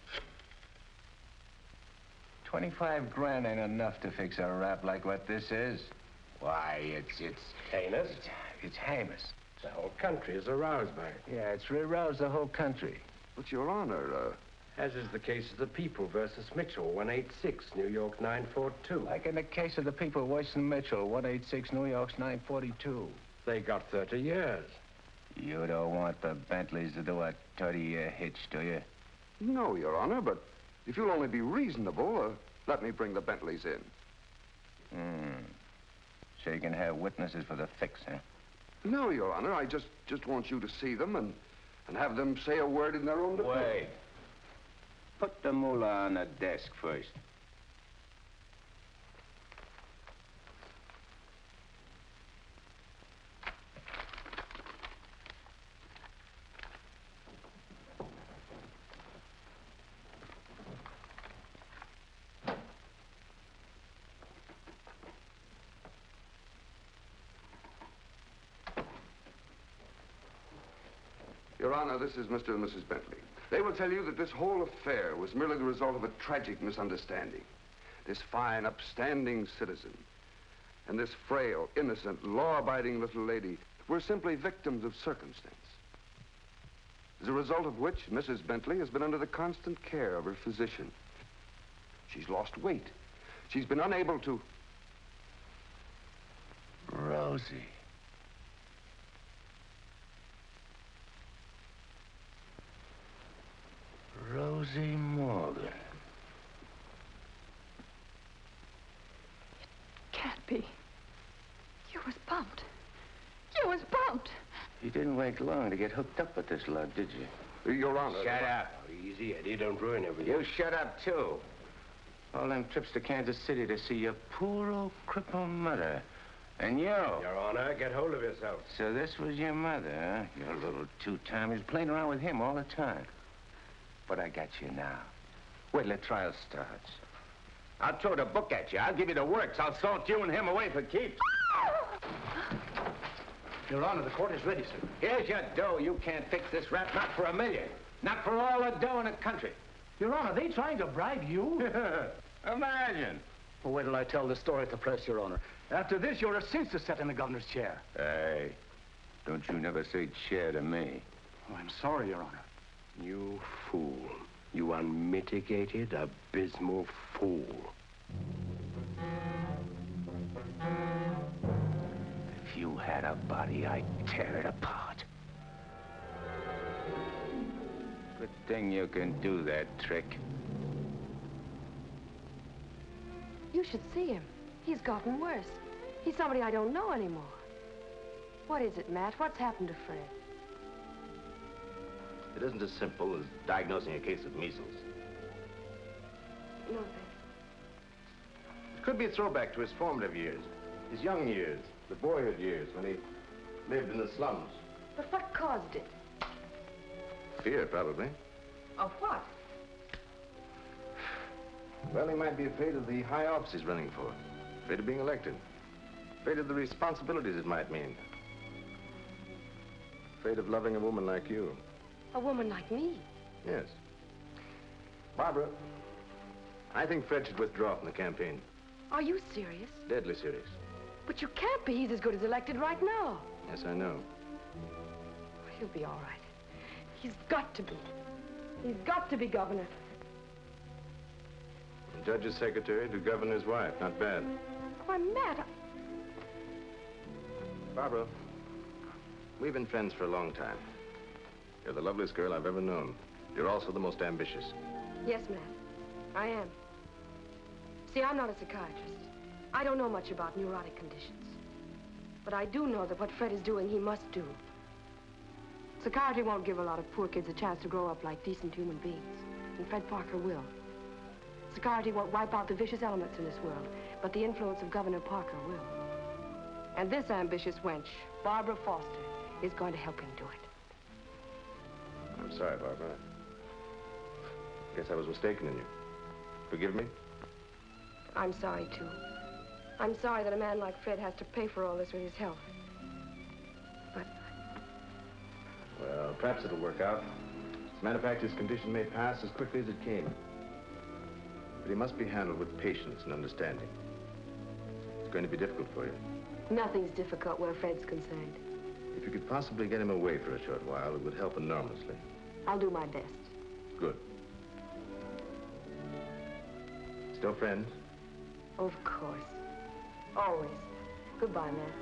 25 grand ain't enough to fix a rap like what this is. Why, it's heinous. It's heinous. The whole country is aroused by it. Yeah, it's aroused the whole country. But, Your Honor, As is the case of the People versus Mitchell, 186, New York 942. Like in the case of the People versus Mitchell, 186, New York's 942. They got 30 years. You don't want the Bentleys to do a 30-year hitch, do you? No, Your Honor, but if you'll only be reasonable, let me bring the Bentleys in. So you can have witnesses for the fix, huh? No, Your Honor, I just want you to see them and have them say a word in their own defense. Wait. Put the moolah on the desk first. Your Honor, this is Mr. and Mrs. Bentley. They will tell you that this whole affair was merely the result of a tragic misunderstanding. This fine, upstanding citizen and this frail, innocent, law-abiding little lady were simply victims of circumstance. As a result of which, Mrs. Bentley has been under the constant care of her physician. She's lost weight. She's been unable to... Rosie. Rosie Morgan. Can't be. You was bumped. You was bumped. You didn't wait long to get hooked up with this lug, did you? Your Honor. Shut up. Easy, Eddie. Don't ruin everything. You shut up, too. All them trips to Kansas City to see your poor old crippled mother. And you. Your Honor, get hold of yourself. So this was your mother, huh? Your little two-timers playing around with him all the time. But I got you now. Wait till the trial starts. I'll throw the book at you. I'll give you the works. I'll salt you and him away for keeps. Your Honor, the court is ready, sir. Here's your dough. You can't fix this rap, not for $1 million. Not for all the dough in the country. Your Honor, they trying to bribe you? Imagine. Well, wait till I tell the story at the press, Your Honor. After this, you're a cinch to sit in the governor's chair. Hey, don't you never say chair to me. Oh, I'm sorry, Your Honor. You fool. You unmitigated, abysmal fool. If you had a body, I'd tear it apart. Good thing you can do that trick. You should see him. He's gotten worse. He's somebody I don't know anymore. What is it, Matt? What's happened to Fred? It isn't as simple as diagnosing a case of measles. No, It could be a throwback to his formative years, his young years, the boyhood years when he lived in the slums. but what caused it? Fear, probably. Of what? Well, he might be afraid of the high office he's running for, afraid of being elected, afraid of the responsibilities it might mean, afraid of loving a woman like you. A woman like me? Yes. Barbara, I think Fred should withdraw from the campaign. Are you serious? Deadly serious. But you can't be. He's as good as elected right now. Yes, I know. He'll be all right. He's got to be. He's got to be governor. The judge's secretary to governor's wife. Not bad. Why, Matt, Barbara, we've been friends for a long time. You're the loveliest girl I've ever known. You're also the most ambitious. Yes, Matt, I am. See, I'm not a psychiatrist. I don't know much about neurotic conditions. But I do know that what Fred is doing, he must do. Psychiatry won't give a lot of poor kids a chance to grow up like decent human beings. And Fred Parker will. Psychiatry won't wipe out the vicious elements in this world, but the influence of Governor Parker will. And this ambitious wench, Barbara Foster, is going to help him do it. I'm sorry, Barbara. Guess I was mistaken in you. Forgive me? I'm sorry, too. I'm sorry that a man like Fred has to pay for all this with his health. But... Well, perhaps it'll work out. As a matter of fact, his condition may pass as quickly as it came. But he must be handled with patience and understanding. It's going to be difficult for you. Nothing's difficult where Fred's concerned. If you could possibly get him away for a short while, it would help enormously. I'll do my best. Good. Still friends? Of course. Always. Goodbye, Matt.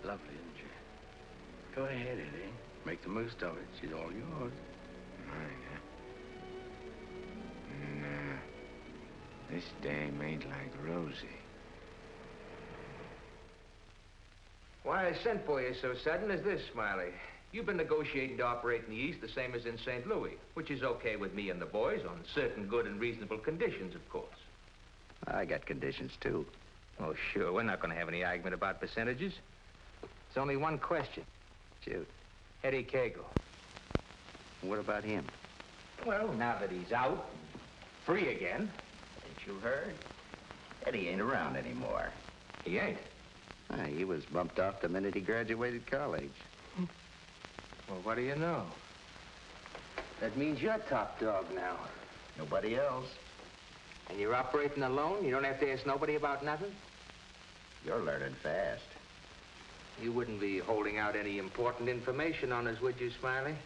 Lovely, isn't she? Go ahead, Eddie. Make the most of it. She's all yours. Mine, huh? Nah. This dame ain't like Rosie. Why I sent for you so sudden is this, Smiley. You've been negotiating to operate in the East the same as in St. Louis, which is okay with me and the boys on certain good and reasonable conditions, of course. I got conditions, too. Oh, sure. We're not going to have any argument about percentages. It's only one question. Shoot. Eddie Cagle. What about him? Well, now that he's out, free again. Ain't you heard? Eddie ain't around anymore. He ain't? He was bumped off the minute he graduated college. Well, what do you know? That means you're top dog now. Nobody else. And you're operating alone? You don't have to ask nobody about nothing? You're learning fast. You wouldn't be holding out any important information on us, would you, Smiley?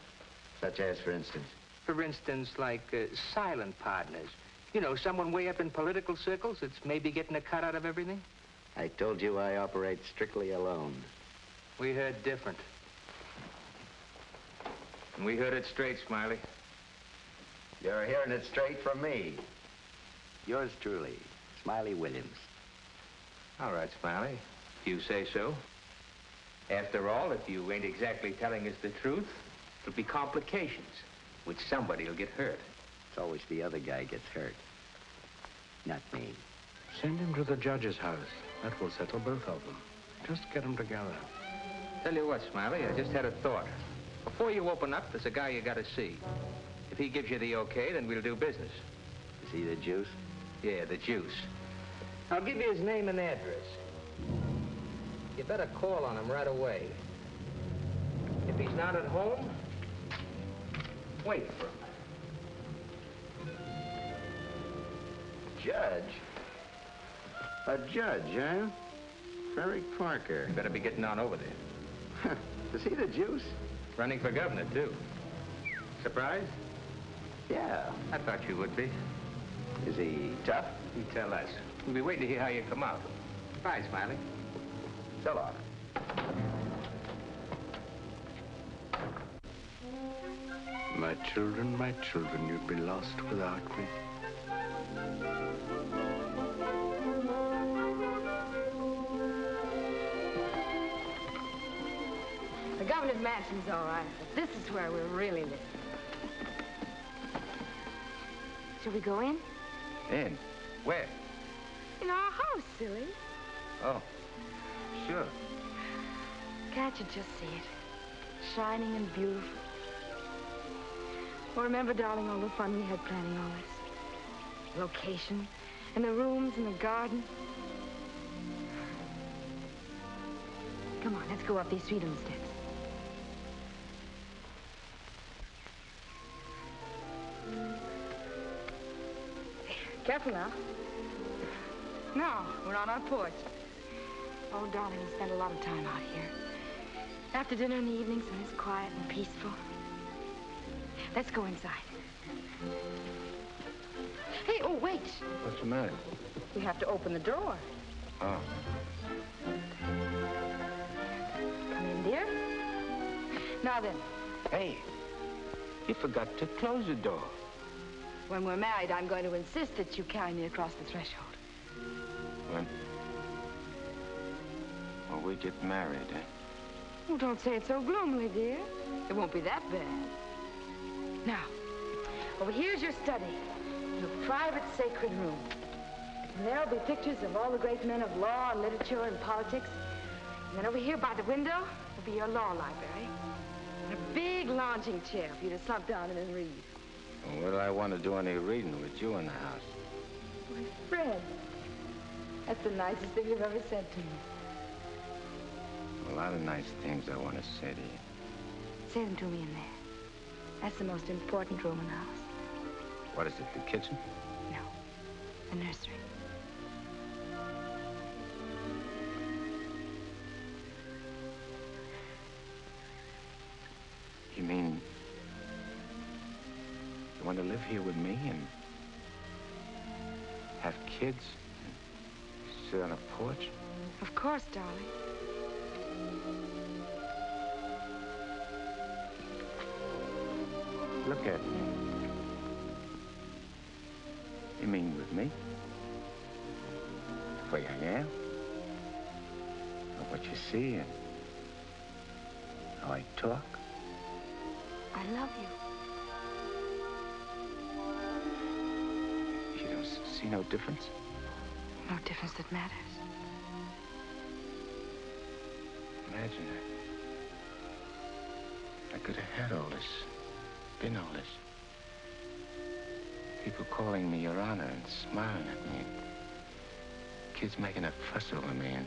Such as, for instance? For instance, like silent partners. You know, someone way up in political circles that's maybe getting a cut out of everything? I told you I operate strictly alone. We heard different. And we heard it straight, Smiley. You're hearing it straight from me. Yours truly, Smiley Williams. All right, Smiley. If you say so. After all, if you ain't exactly telling us the truth, it'll be complications, which somebody will get hurt. It's always the other guy gets hurt, not me. Send him to the judge's house. That will settle both of them. Just get them together. Tell you what, Smiley, I just had a thought. Before you open up, there's a guy you gotta see. If he gives you the okay, then we'll do business. Is he the juice? Yeah, the juice. I'll give you his name and address. You better call on him right away. If he's not at home, wait for him. Judge? A judge, huh? Ferry Parker. You better be getting on over there. Is he the juice? Running for governor, too. Surprised? Yeah. I thought you would be. Is he tough? You tell us. We'll be waiting to hear how you come out. Bye, Smiley. So long. My children, you'd be lost without me. The governor's mansion's all right, but this is where we're really living. Shall we go in? In? Where? In our house, silly. Oh, sure. Can't you just see it? Shining and beautiful. Well, remember, darling, all the fun we had planning all this? Location, and the rooms, and the garden. Come on, let's go up these freedom steps. Careful now. Now, we're on our porch. Oh, darling, we spend a lot of time out here. After dinner in the evenings when it's quiet and peaceful. Let's go inside. Hey, oh, wait. What's the matter? We have to open the door. Oh. Come in, dear. Now then. Hey, you forgot to close the door. When we're married, I'm going to insist that you carry me across the threshold. When? When we get married, eh? Oh, don't say it so gloomily, dear. It won't be that bad. Now, over here's your study. Your private sacred room. And there'll be pictures of all the great men of law and literature and politics. And then over here by the window will be your law library. And a big lounging chair for you to slump down in and read. Well, what do I want to do any reading with you in the house? My Fred. That's the nicest thing you've ever said to me. A lot of nice things I want to say to you. Say them to me in there. That's the most important room in the house. What is it, the kitchen? No, the nursery. You mean you want to live here with me and have kids and sit on a porch? Of course, darling. Look at me. You mean with me? The way I am? Or what you see and how I talk? I love you. You don't see no difference? No difference that matters. Imagine I could have had all this, been all this. People calling me Your Honor and smiling at me. Kids making a fuss over me and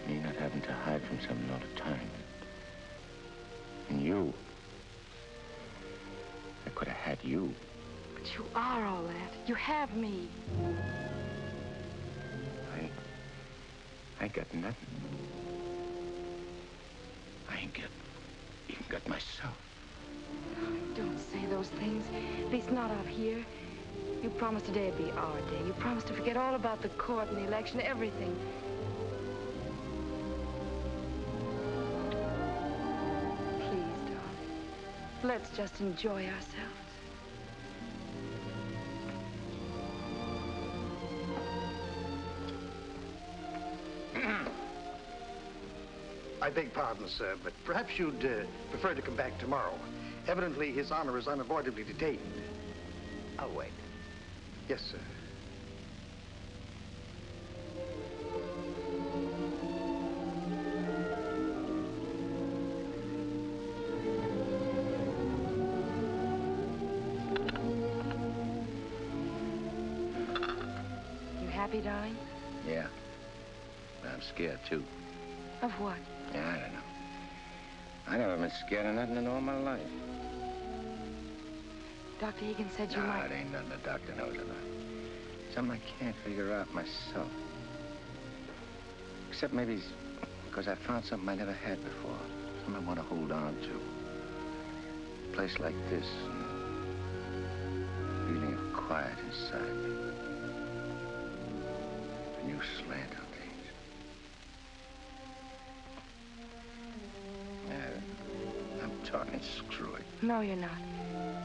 me not having to hide from something all the time. And you. I could have had you. But you are all that. You have me. I ain't got nothing. I ain't even got myself. Don't say those things. At least not out here. You promised today'd be our day. You promised to forget all about the court and the election, everything. Please, darling. Let's just enjoy ourselves. I beg pardon, sir, but perhaps you'd prefer to come back tomorrow. Evidently, His Honor is unavoidably detained. I'll wait. Yes, sir. You happy, darling? Yeah. But I'm scared, too. Of what? Yeah, I don't know. I never been scared of nothing in all my life. Dr. Egan said you might... No, it ain't nothing the doctor knows about. Something I can't figure out myself. Except maybe because I found something I never had before. Something I want to hold on to. A place like this. And a feeling of quiet inside me. A new slant on things. I'm talking screw it. No, you're not.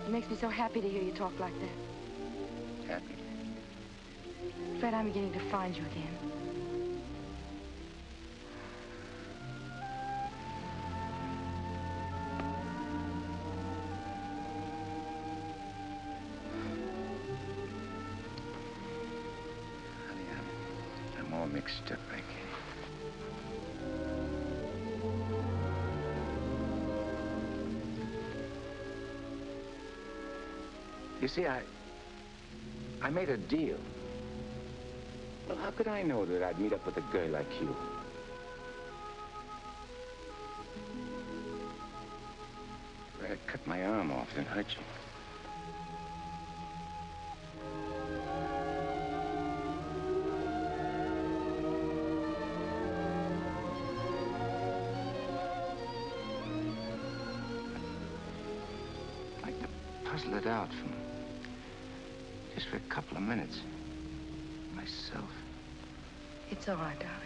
It makes me so happy to hear you talk like that. Happy? Fred, I'm beginning to find you again. Honey, I'm all mixed up, I guess. You see, I made a deal. Well, how could I know that I'd meet up with a girl like you? If I'd cut my arm off and hurt you. I'd like to puzzle it out from just for a couple of minutes. Myself. It's all right, darling.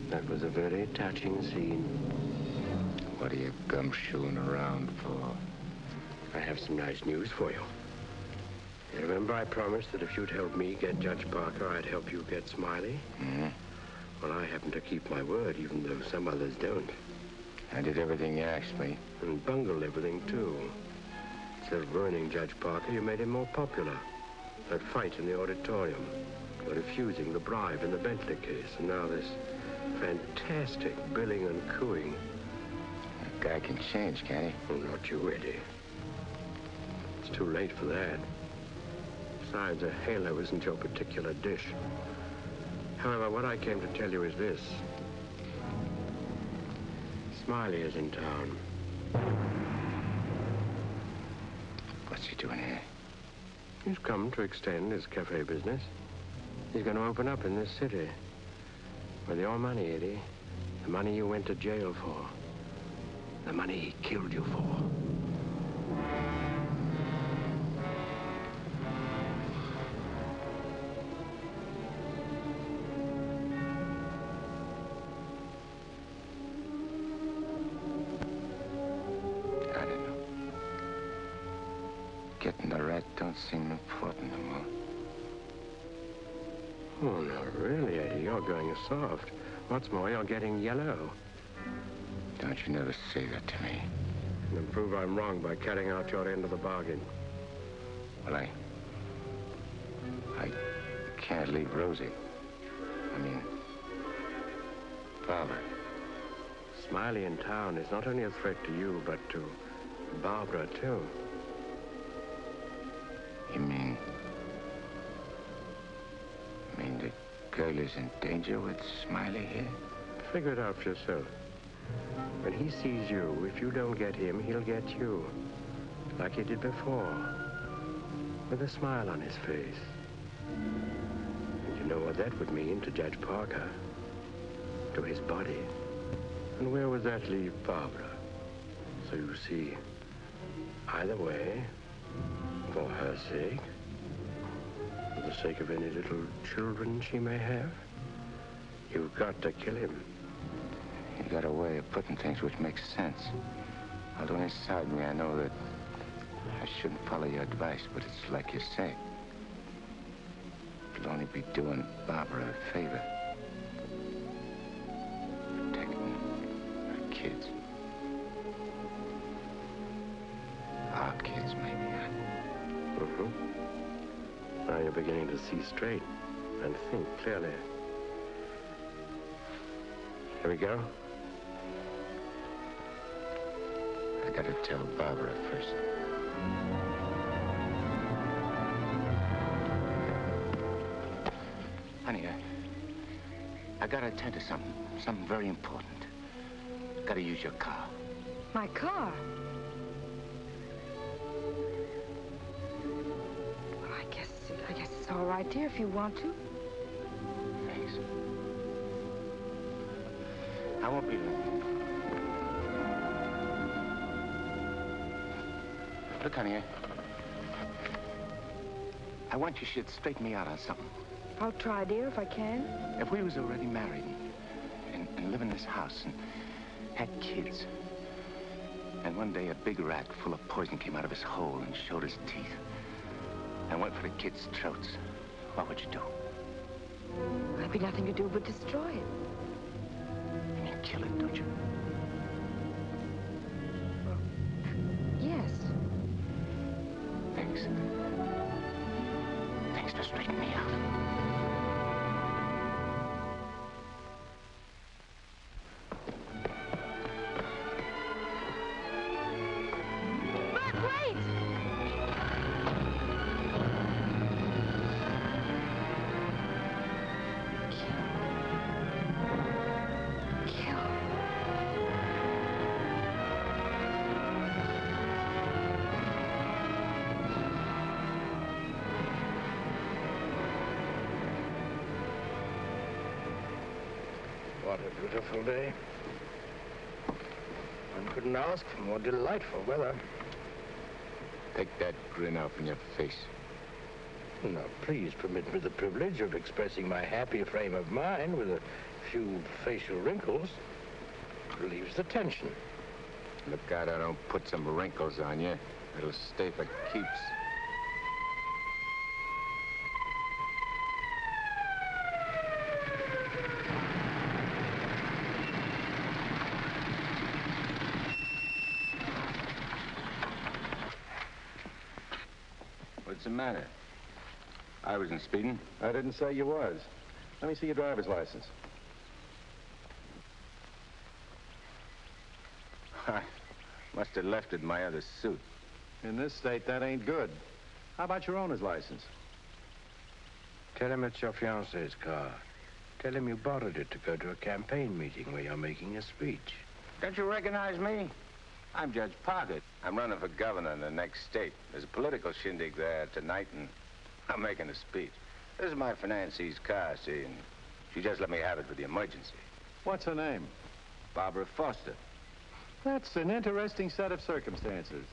That was a very touching scene. What are you gumshoeing around for? I have some nice news for you. You remember I promised that if you'd help me get Judge Parker, I'd help you get Smiley? Mm-hmm. Well, I happen to keep my word, even though some others don't. I did everything you asked me. And bungled everything, too. Instead of ruining Judge Parker, you made him more popular. That fight in the auditorium. You're refusing the bribe in the Bentley case. And now this fantastic billing and cooing. That guy can change, can't he? Oh, not you, Eddie. It's too late for that. Besides, a halo isn't your particular dish. However, what I came to tell you is this. Smiley is in town. What's he doing here? He's come to extend his cafe business. He's going to open up in this city. With your money, Eddie. The money you went to jail for. The money he killed you for. I don't know. Getting the rat don't seem important no more. Oh, no, really, Eddie, you're going soft. What's more, you're getting yellow. Don't you never say that to me. And prove I'm wrong by carrying out your end of the bargain. Well, I can't leave Rosie. I mean, Barbara. Smiley in town is not only a threat to you, but to Barbara, too. You mean the girl is in danger with Smiley here? Figure it out for yourself. When he sees you, if you don't get him, he'll get you. Like he did before. With a smile on his face. And you know what that would mean to Judge Parker. To his body. And where would that leave Barbara? So you see, either way, for her sake, for the sake of any little children she may have, you've got to kill him. You got a way of putting things which makes sense. Although inside me I know that I shouldn't follow your advice, but it's like you say. It'll only be doing Barbara a favor. Protecting her kids. Our kids, maybe. Now you're beginning to see straight and think clearly. Here we go. I gotta tell Barbara first. Honey, I gotta attend to something very important. Gotta use your car. My car? Well, I guess it's all right, dear, if you want to. Thanks. I won't be long. Look, honey, I want you should straighten me out on something. I'll try, dear, if I can. If we was already married and live in this house and had kids, and one day a big rat full of poison came out of his hole and showed his teeth and went for the kids' throats, what would you do? There'd be nothing to do but destroy it. You mean kill it, don't you? Yes. Thanks. Thanks for straightening me out. What a beautiful day. One couldn't ask for more delightful weather. Take that grin off in your face. Now, please permit me the privilege of expressing my happy frame of mind with a few facial wrinkles. Relieves the tension. Look out I don't put some wrinkles on you. It'll stay for keeps. What's the matter? I wasn't speeding. I didn't say you was. Let me see your driver's license. I must have left it in my other suit. In this state, that ain't good. How about your owner's license? Tell him it's your fiancé's car. Tell him you borrowed it to go to a campaign meeting where you're making a speech. Don't you recognize me? I'm Judge Parker. I'm running for governor in the next state. There's a political shindig there tonight, and I'm making a speech. This is my financee's car, see, and she just let me have it for the emergency. What's her name? Barbara Foster. That's an interesting set of circumstances.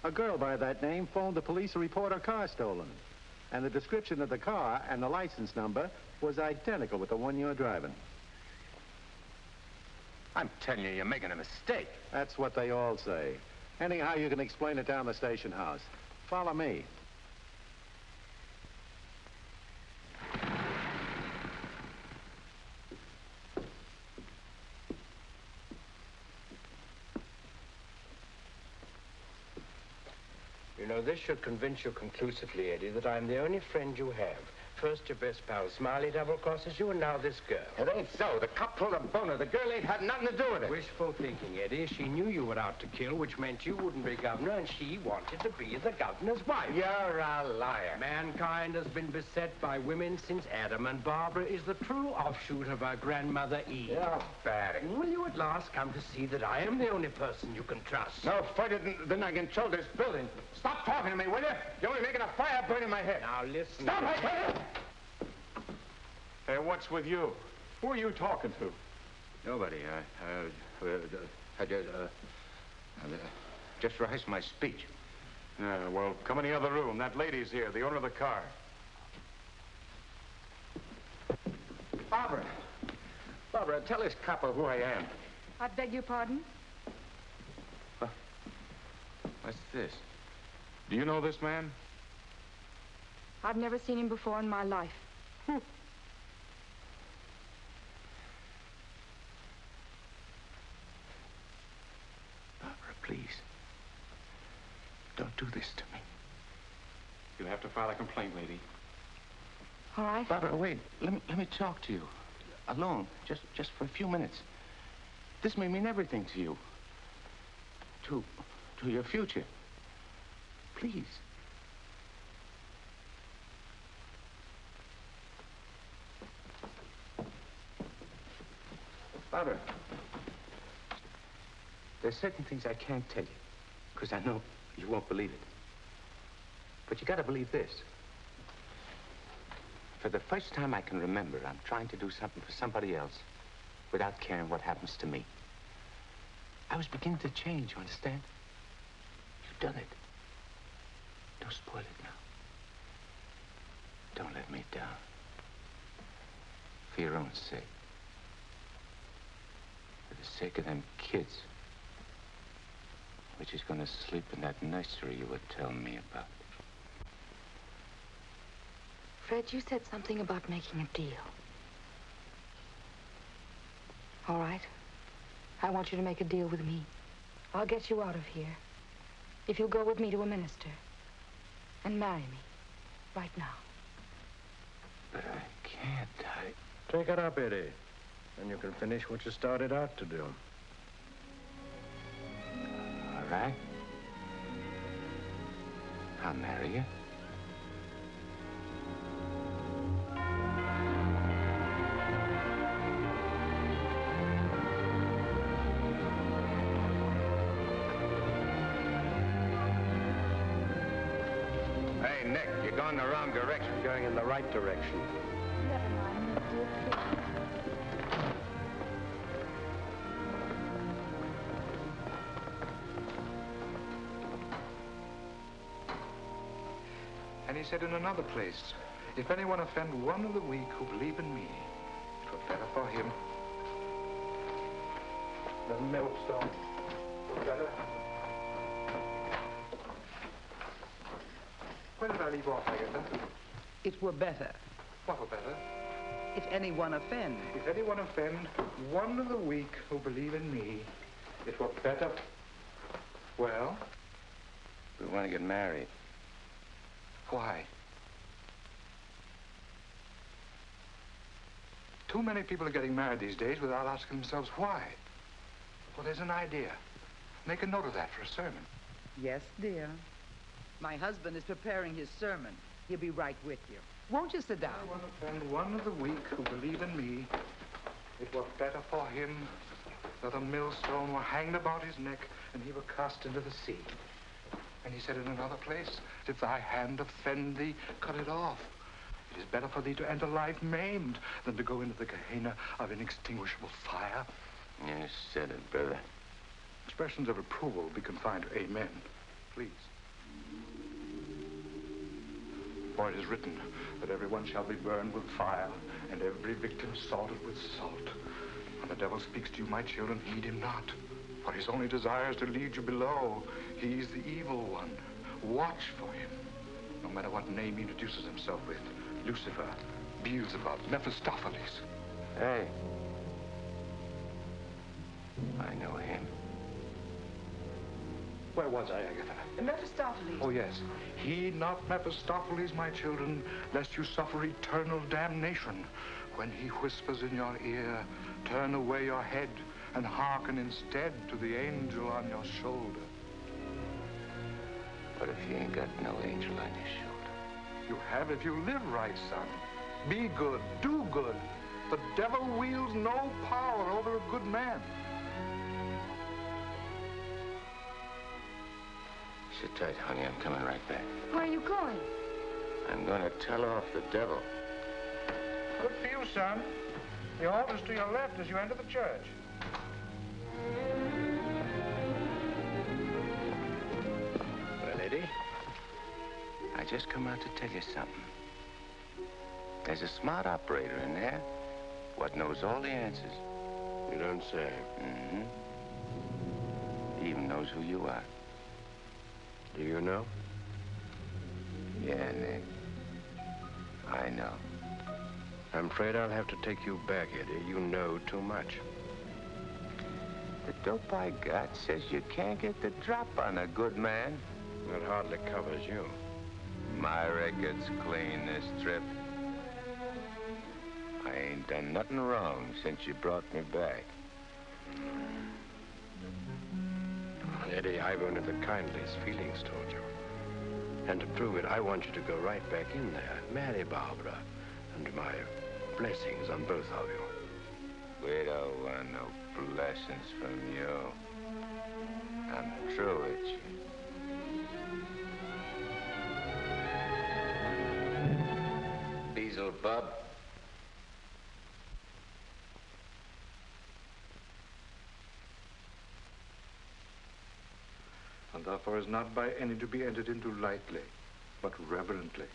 A girl by that name phoned the police to report her car stolen. And the description of the car and the license number was identical with the one you're driving. I'm telling you, you're making a mistake. That's what they all say. Anyhow, you can explain it down the station house. Follow me. You know, this should convince you conclusively, Eddie, that I'm the only friend you have. First, your best pal Smiley double-crosses you, and now this girl. It ain't so. The cop pulled a boner. The girl ain't had nothing to do with it. Wishful thinking, Eddie. She knew you were out to kill, which meant you wouldn't be governor, and she wanted to be the governor's wife. You're a liar. Mankind has been beset by women since Adam, and Barbara is the true offshoot of our grandmother Eve. You're bad. Will you at last come to see that I am the only person you can trust? No further than I control this building. Stop talking to me, will you? You're only making a fire burn in my head. Now, listen. Stop, I tell you! Hey, what's with you? Who are you talking to? Nobody. I just rehearsed my speech. Yeah, well, come in the other room. That lady's here, the owner of the car. Barbara. Barbara, tell this copper who I am. I beg your pardon? What's this? Do you know this man? I've never seen him before in my life. Barbara, please. Don't do this to me. You'll have to file a complaint, lady. All right. Barbara, wait. Let me talk to you. Alone. Just for a few minutes. This may mean everything to you. To your future. Please. Barbara, there's certain things I can't tell you, because I know you won't believe it. But you gotta believe this. For the first time I can remember, I'm trying to do something for somebody else without caring what happens to me. I was beginning to change, you understand? You've done it. Don't spoil it now. Don't let me down. For your own sake. For the sake of them kids. Which is gonna sleep in that nursery you were telling me about. Fred, you said something about making a deal. All right. I want you to make a deal with me. I'll get you out of here. If you'll go with me to a minister. And marry me. Right now. But I can't. Take it up, Eddie. And you can finish what you started out to do. All right. I'll marry you. Hey, Nick, you're going the wrong direction. Going in the right direction. Never mind, dear. And he said in another place, if anyone offend one of the weak who believe in me, it were better for him. The millstone. Better. Where did I leave off, Agatha? It were better. What were better? If anyone offend. If anyone offend one of the weak who believe in me, it were better. Well? We want to get married. Why? Too many people are getting married these days without asking themselves why. Well, there's an idea. Make a note of that for a sermon. Yes, dear. My husband is preparing his sermon. He'll be right with you. Won't you sit down? If anyone offend one of the weak who believe in me, it were better for him that a millstone were hanged about his neck and he were cast into the sea. And he said in another place, if thy hand offend thee, cut it off. It is better for thee to enter life maimed than to go into the Gehenna of inextinguishable fire. You said it, brother. Expressions of approval be confined to amen, please. For it is written that everyone shall be burned with fire, and every victim salted with salt. When the devil speaks to you, my children, heed him not. For his only desire is to lead you below. He's the evil one. Watch for him. No matter what name he introduces himself with. Lucifer, Beelzebub, Mephistopheles. Hey. I know him. Where was I, Agatha? Mephistopheles. Oh, yes. Heed not Mephistopheles, my children, lest you suffer eternal damnation. When he whispers in your ear, turn away your head and hearken instead to the angel on your shoulder. But if you ain't got no angel on your shoulder? You have if you live right, son. Be good, do good. The devil wields no power over a good man. Sit tight, honey. I'm coming right back. Where are you going? I'm gonna tell off the devil. Good for you, son. The altar's to your left as you enter the church. Well, Eddie, I just come out to tell you something. There's a smart operator in there what knows all the answers. You don't say. Mm-hmm. He even knows who you are. Do you know? Yeah, Nick. I know. I'm afraid I'll have to take you back, Eddie. You know too much. The dope I got says you can't get the drop on a good man. That hardly covers you. My record's clean this trip. I ain't done nothing wrong since you brought me back. Eddie, I've only the kindliest feelings toward you. And to prove it, I want you to go right back in there, marry Barbara, and my blessings on both of you. We don't want no blessings from you. I'm through with you. Beelzebub. And therefore is not by any to be entered into lightly, but reverently,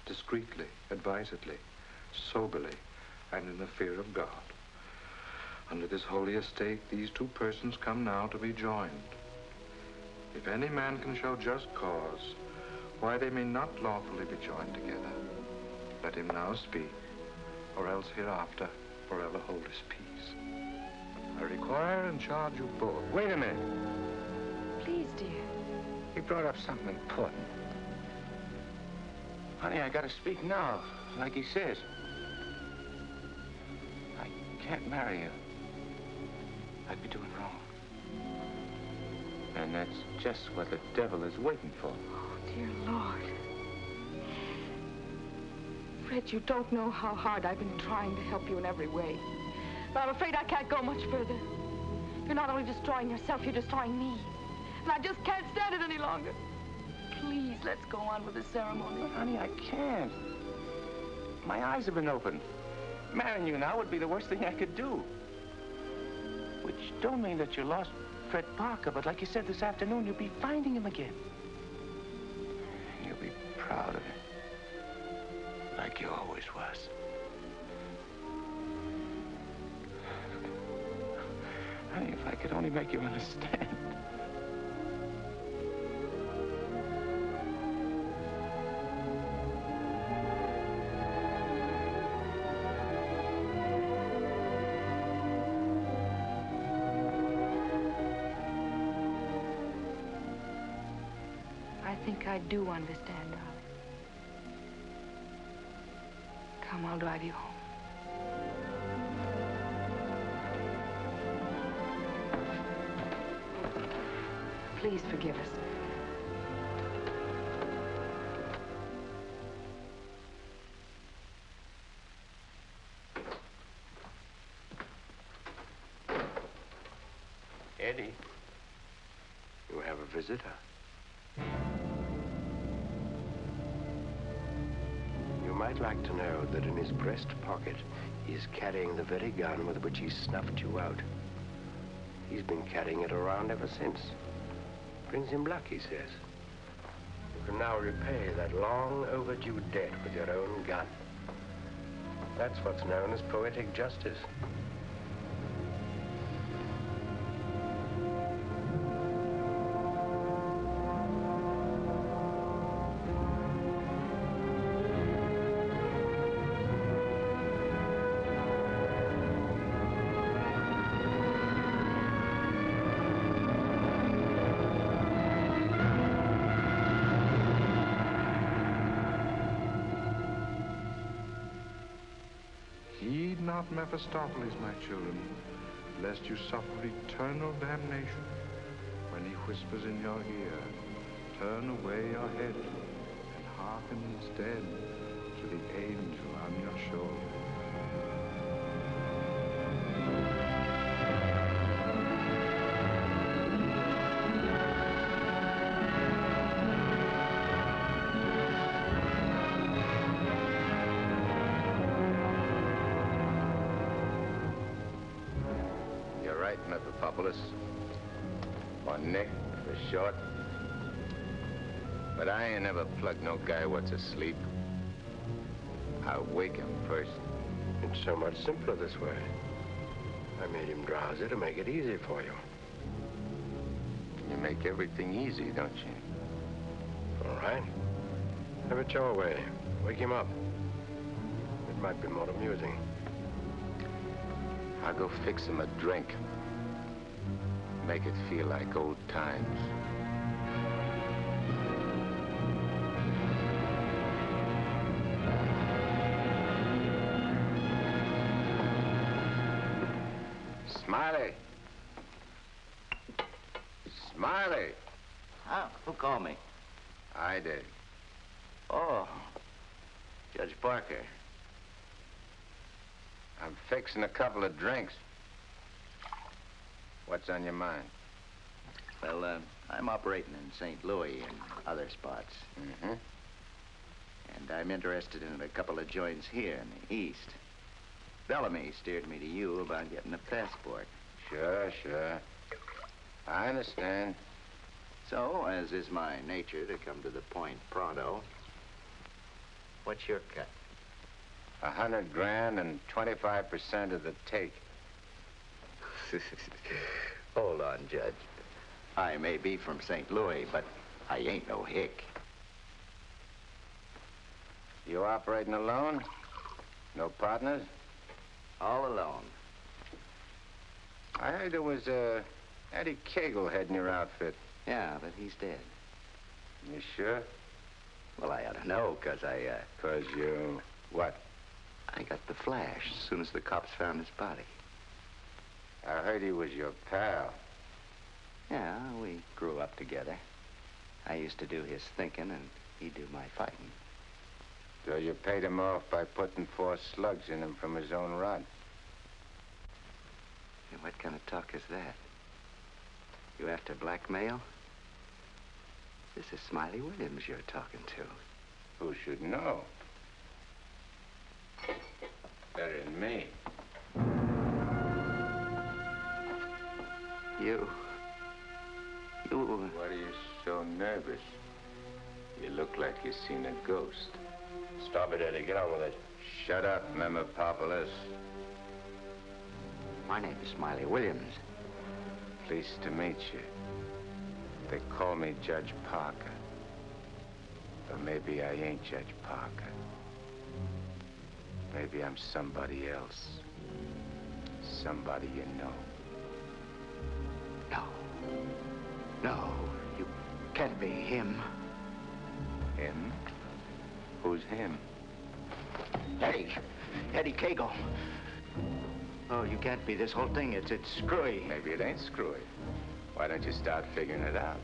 discreetly, advisedly, soberly, and in the fear of God. Under this holy estate, these two persons come now to be joined. If any man can show just cause why they may not lawfully be joined together, let him now speak, or else hereafter forever hold his peace. I require and charge you both. Wait a minute. Please, dear. He brought up something important. Honey, I gotta speak now, like he says. I can't marry you. I'd be doing wrong. And that's just what the devil is waiting for. Oh, dear Lord. Fred, you don't know how hard I've been trying to help you in every way. But I'm afraid I can't go much further. You're not only destroying yourself, you're destroying me. And I just can't stand it any longer. Please, let's go on with the ceremony. But, honey, I can't. My eyes have been opened. Marrying you now would be the worst thing I could do. Which don't mean that you lost Fred Parker, but like you said this afternoon, you'll be finding him again. You'll be proud of him. Like you always was. Honey, if I could only make you understand. I think I do understand, darling. Come, I'll drive you home. Please forgive us. Eddie. You have a visitor. You might like to know that in his breast pocket, he is carrying the very gun with which he snuffed you out. He's been carrying it around ever since. Brings him luck, he says. You can now repay that long overdue debt with your own gun. That's what's known as poetic justice. Heed not Mephistopheles, my children, lest you suffer eternal damnation. When he whispers in your ear, turn away your head and hearken instead to the angel on your shoulder. Or Nick, for short. But I ain't never plugged no guy what's asleep. I wake him first. It's so much simpler this way. I made him drowsy to make it easy for you. You make everything easy, don't you? All right. Have it your way. Wake him up. It might be more amusing. I'll go fix him a drink. Make it feel like old times. Smiley! Smiley! Huh? Who called me? I did. Oh, Judge Parker. I'm fixing a couple of drinks. What's on your mind? Well, I'm operating in St. Louis and other spots. Mm-hmm. And I'm interested in a couple of joints here in the East. Bellamy steered me to you about getting a passport. Sure. I understand. So, as is my nature to come to the point pronto, what's your cut? 100 grand and 25% of the take. Hold on, Judge. I may be from St. Louis, but I ain't no hick. You operating alone? No partners? All alone. I heard there was Eddie Cagle heading your outfit. Yeah, but he's dead. You sure? Well, I ought to know, 'cause I, 'Cause you... what? I got the flash as soon as the cops found his body. I heard he was your pal. Yeah, we grew up together. I used to do his thinking, and he'd do my fighting. So you paid him off by putting 4 slugs in him from his own rod. Hey, what kind of talk is that? You after blackmail? This is Smiley Williams you're talking to. Who should know? Better than me. You... What are you so nervous? You look like you've seen a ghost. Stop it, Eddie. Get on with it. Shut up, Memopopoulos. My name is Smiley Williams. Pleased to meet you. They call me Judge Parker. But maybe I ain't Judge Parker. Maybe I'm somebody else. Somebody you know. No, you can't be him. Him? Who's him? Eddie Cagle. Oh, you can't be this whole thing. It's screwy. Maybe it ain't screwy. Why don't you start figuring it out?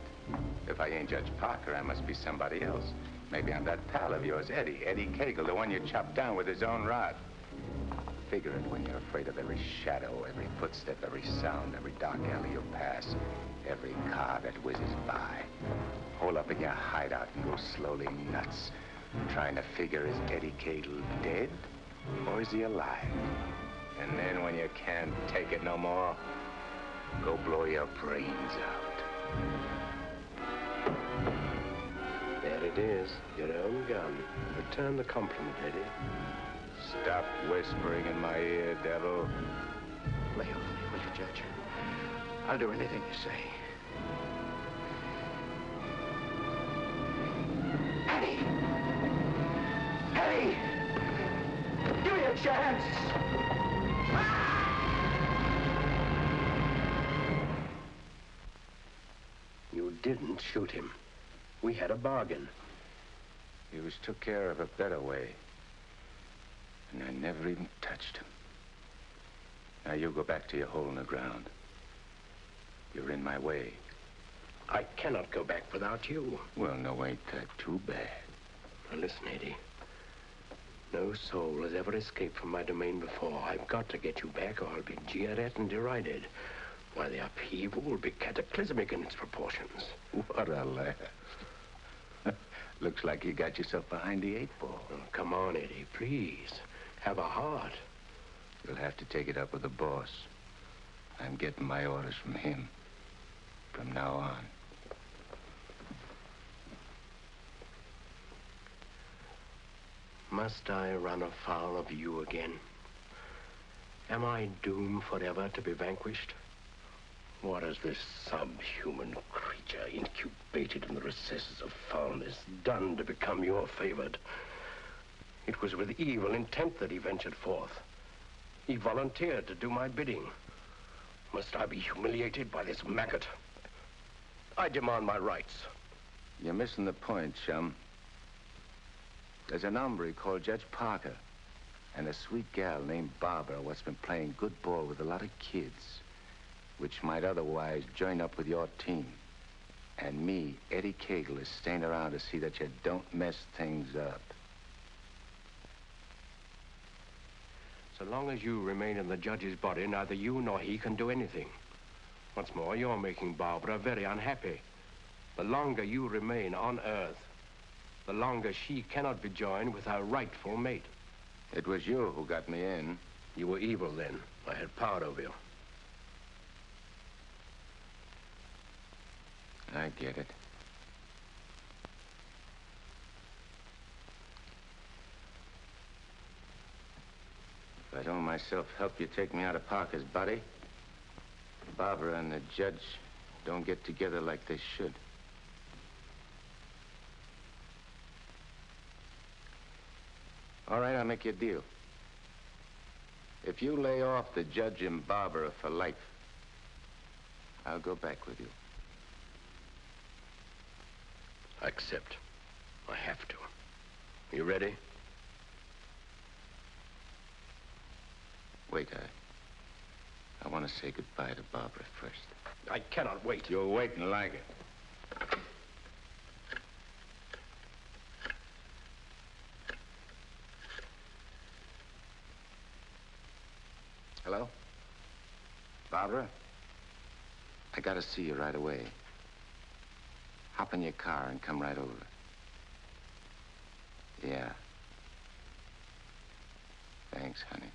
If I ain't Judge Parker, I must be somebody else. Maybe I'm that pal of yours, Eddie Cagle, the one you chopped down with his own rod. Figure it when you're afraid of every shadow, every footstep, every sound, every dark alley you pass, every car that whizzes by. Hole up in your hideout and go slowly nuts, trying to figure, is Eddie Cagle dead or is he alive? And then when you can't take it no more, Go blow your brains out. There it is, your own gun. Return the compliment, Eddie. Stop whispering in my ear, devil. Lay off me, will you, Judge? I'll do anything you say. Eddie! Eddie! Give me a chance! You didn't shoot him. We had a bargain. He was took care of a better way. And I never even touched him. Now you go back to your hole in the ground. You're in my way. I cannot go back without you. Well, no, ain't that too bad. Now listen, Eddie. No soul has ever escaped from my domain before. I've got to get you back or I'll be jeered at and derided. Why, the upheaval will be cataclysmic in its proportions. What a laugh. Looks like you got yourself behind the 8 ball. Oh, come on, Eddie, please. Have a heart. You'll have to take it up with the boss. I'm getting my orders from him. From now on. Must I run afoul of you again? Am I doomed forever to be vanquished? What has this subhuman creature incubated in the recesses of foulness done to become your favored? It was with evil intent that he ventured forth. He volunteered to do my bidding. Must I be humiliated by this maggot? I demand my rights. You're missing the point, chum. There's an hombre called Judge Parker and a sweet gal named Barbara what's been playing good ball with a lot of kids, which might otherwise join up with your team. And me, Eddie Cagle, is staying around to see that you don't mess things up. So long as you remain in the judge's body, neither you nor he can do anything. Once more, you're making Barbara very unhappy. The longer you remain on Earth, the longer she cannot be joined with her rightful mate. It was you who got me in. You were evil then. I had power over you. I get it. If I don't myself help you take me out of Parker's body, Barbara and the judge don't get together like they should. All right, I'll make you a deal. If you lay off the judge and Barbara for life, I'll go back with you. I accept. I have to. You ready? Wait, I want to say goodbye to Barbara first. I cannot wait. You'll wait and like it. Hello? Barbara? I gotta see you right away. Hop in your car and come right over. Yeah. Thanks, honey.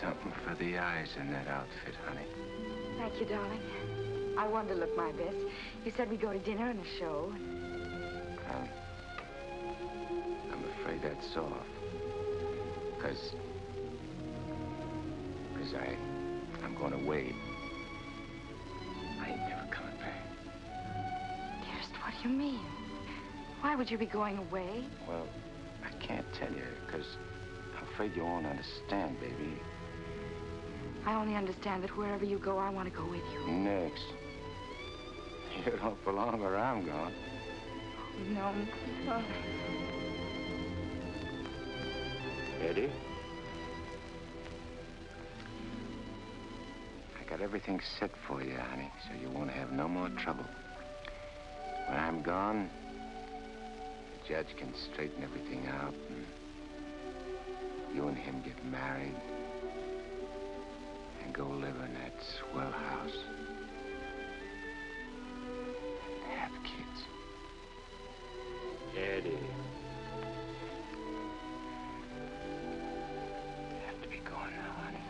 Something for the eyes in that outfit, honey. Thank you, darling. I wanted to look my best. You said we'd go to dinner and a show. I'm afraid that's off. Because I'm going away. I ain't never coming back. Dearest, what do you mean? Why would you be going away? Well, I can't tell you, because I'm afraid you won't understand, baby. I only understand that wherever you go, I want to go with you. Next. You don't belong where I'm going. No. Oh. Eddie? I got everything set for you, honey, so you won't have no more trouble. When I'm gone, the judge can straighten everything out. And You and him get married and go live in that swell house. And have kids. Eddie. You have to be going now, honey.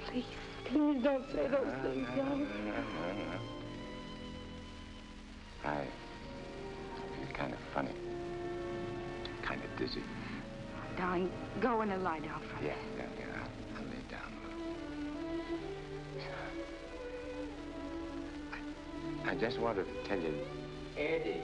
Please, please don't say those things, darling. I feel kind of funny. Kind of dizzy. Darling, go in and lie down for a minute. Yeah. I'll lay down a little. I just wanted to tell you... Eddie.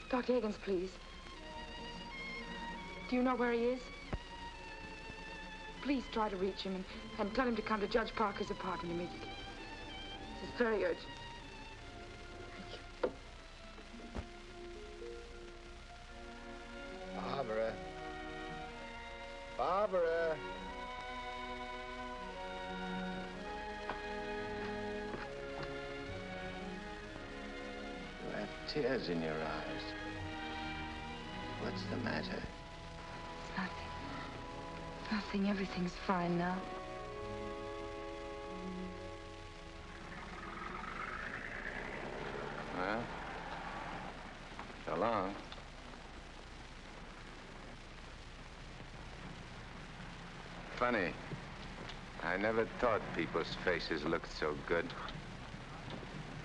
Dr. Higgins, please. Do you know where he is? Please try to reach him and tell him to come to Judge Parker's apartment immediately. This is very urgent. Barbara. Barbara. You have tears in your eyes. What's the matter? Nothing. Nothing. Everything's fine now. Well, so long. Funny. I never thought people's faces looked so good.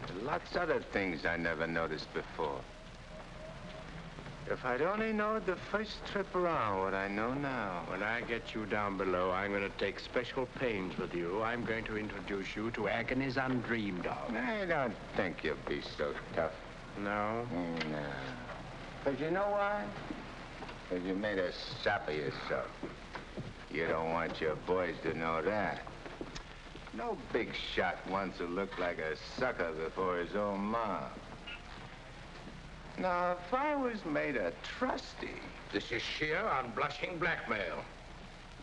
There's lots of other things I never noticed before. If I'd only known the first trip around what I know now. When I get you down below, I'm going to take special pains with you. I'm going to introduce you to agonies undreamed of. I don't think you'll be so tough. No? No. But you know why? Because you made a sap of yourself. You don't want your boys to know that. No big shot wants to look like a sucker before his own mom. Now, if I was made a trustee... This is sheer unblushing blackmail.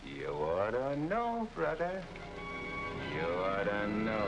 You ought to know, brother. You ought to know.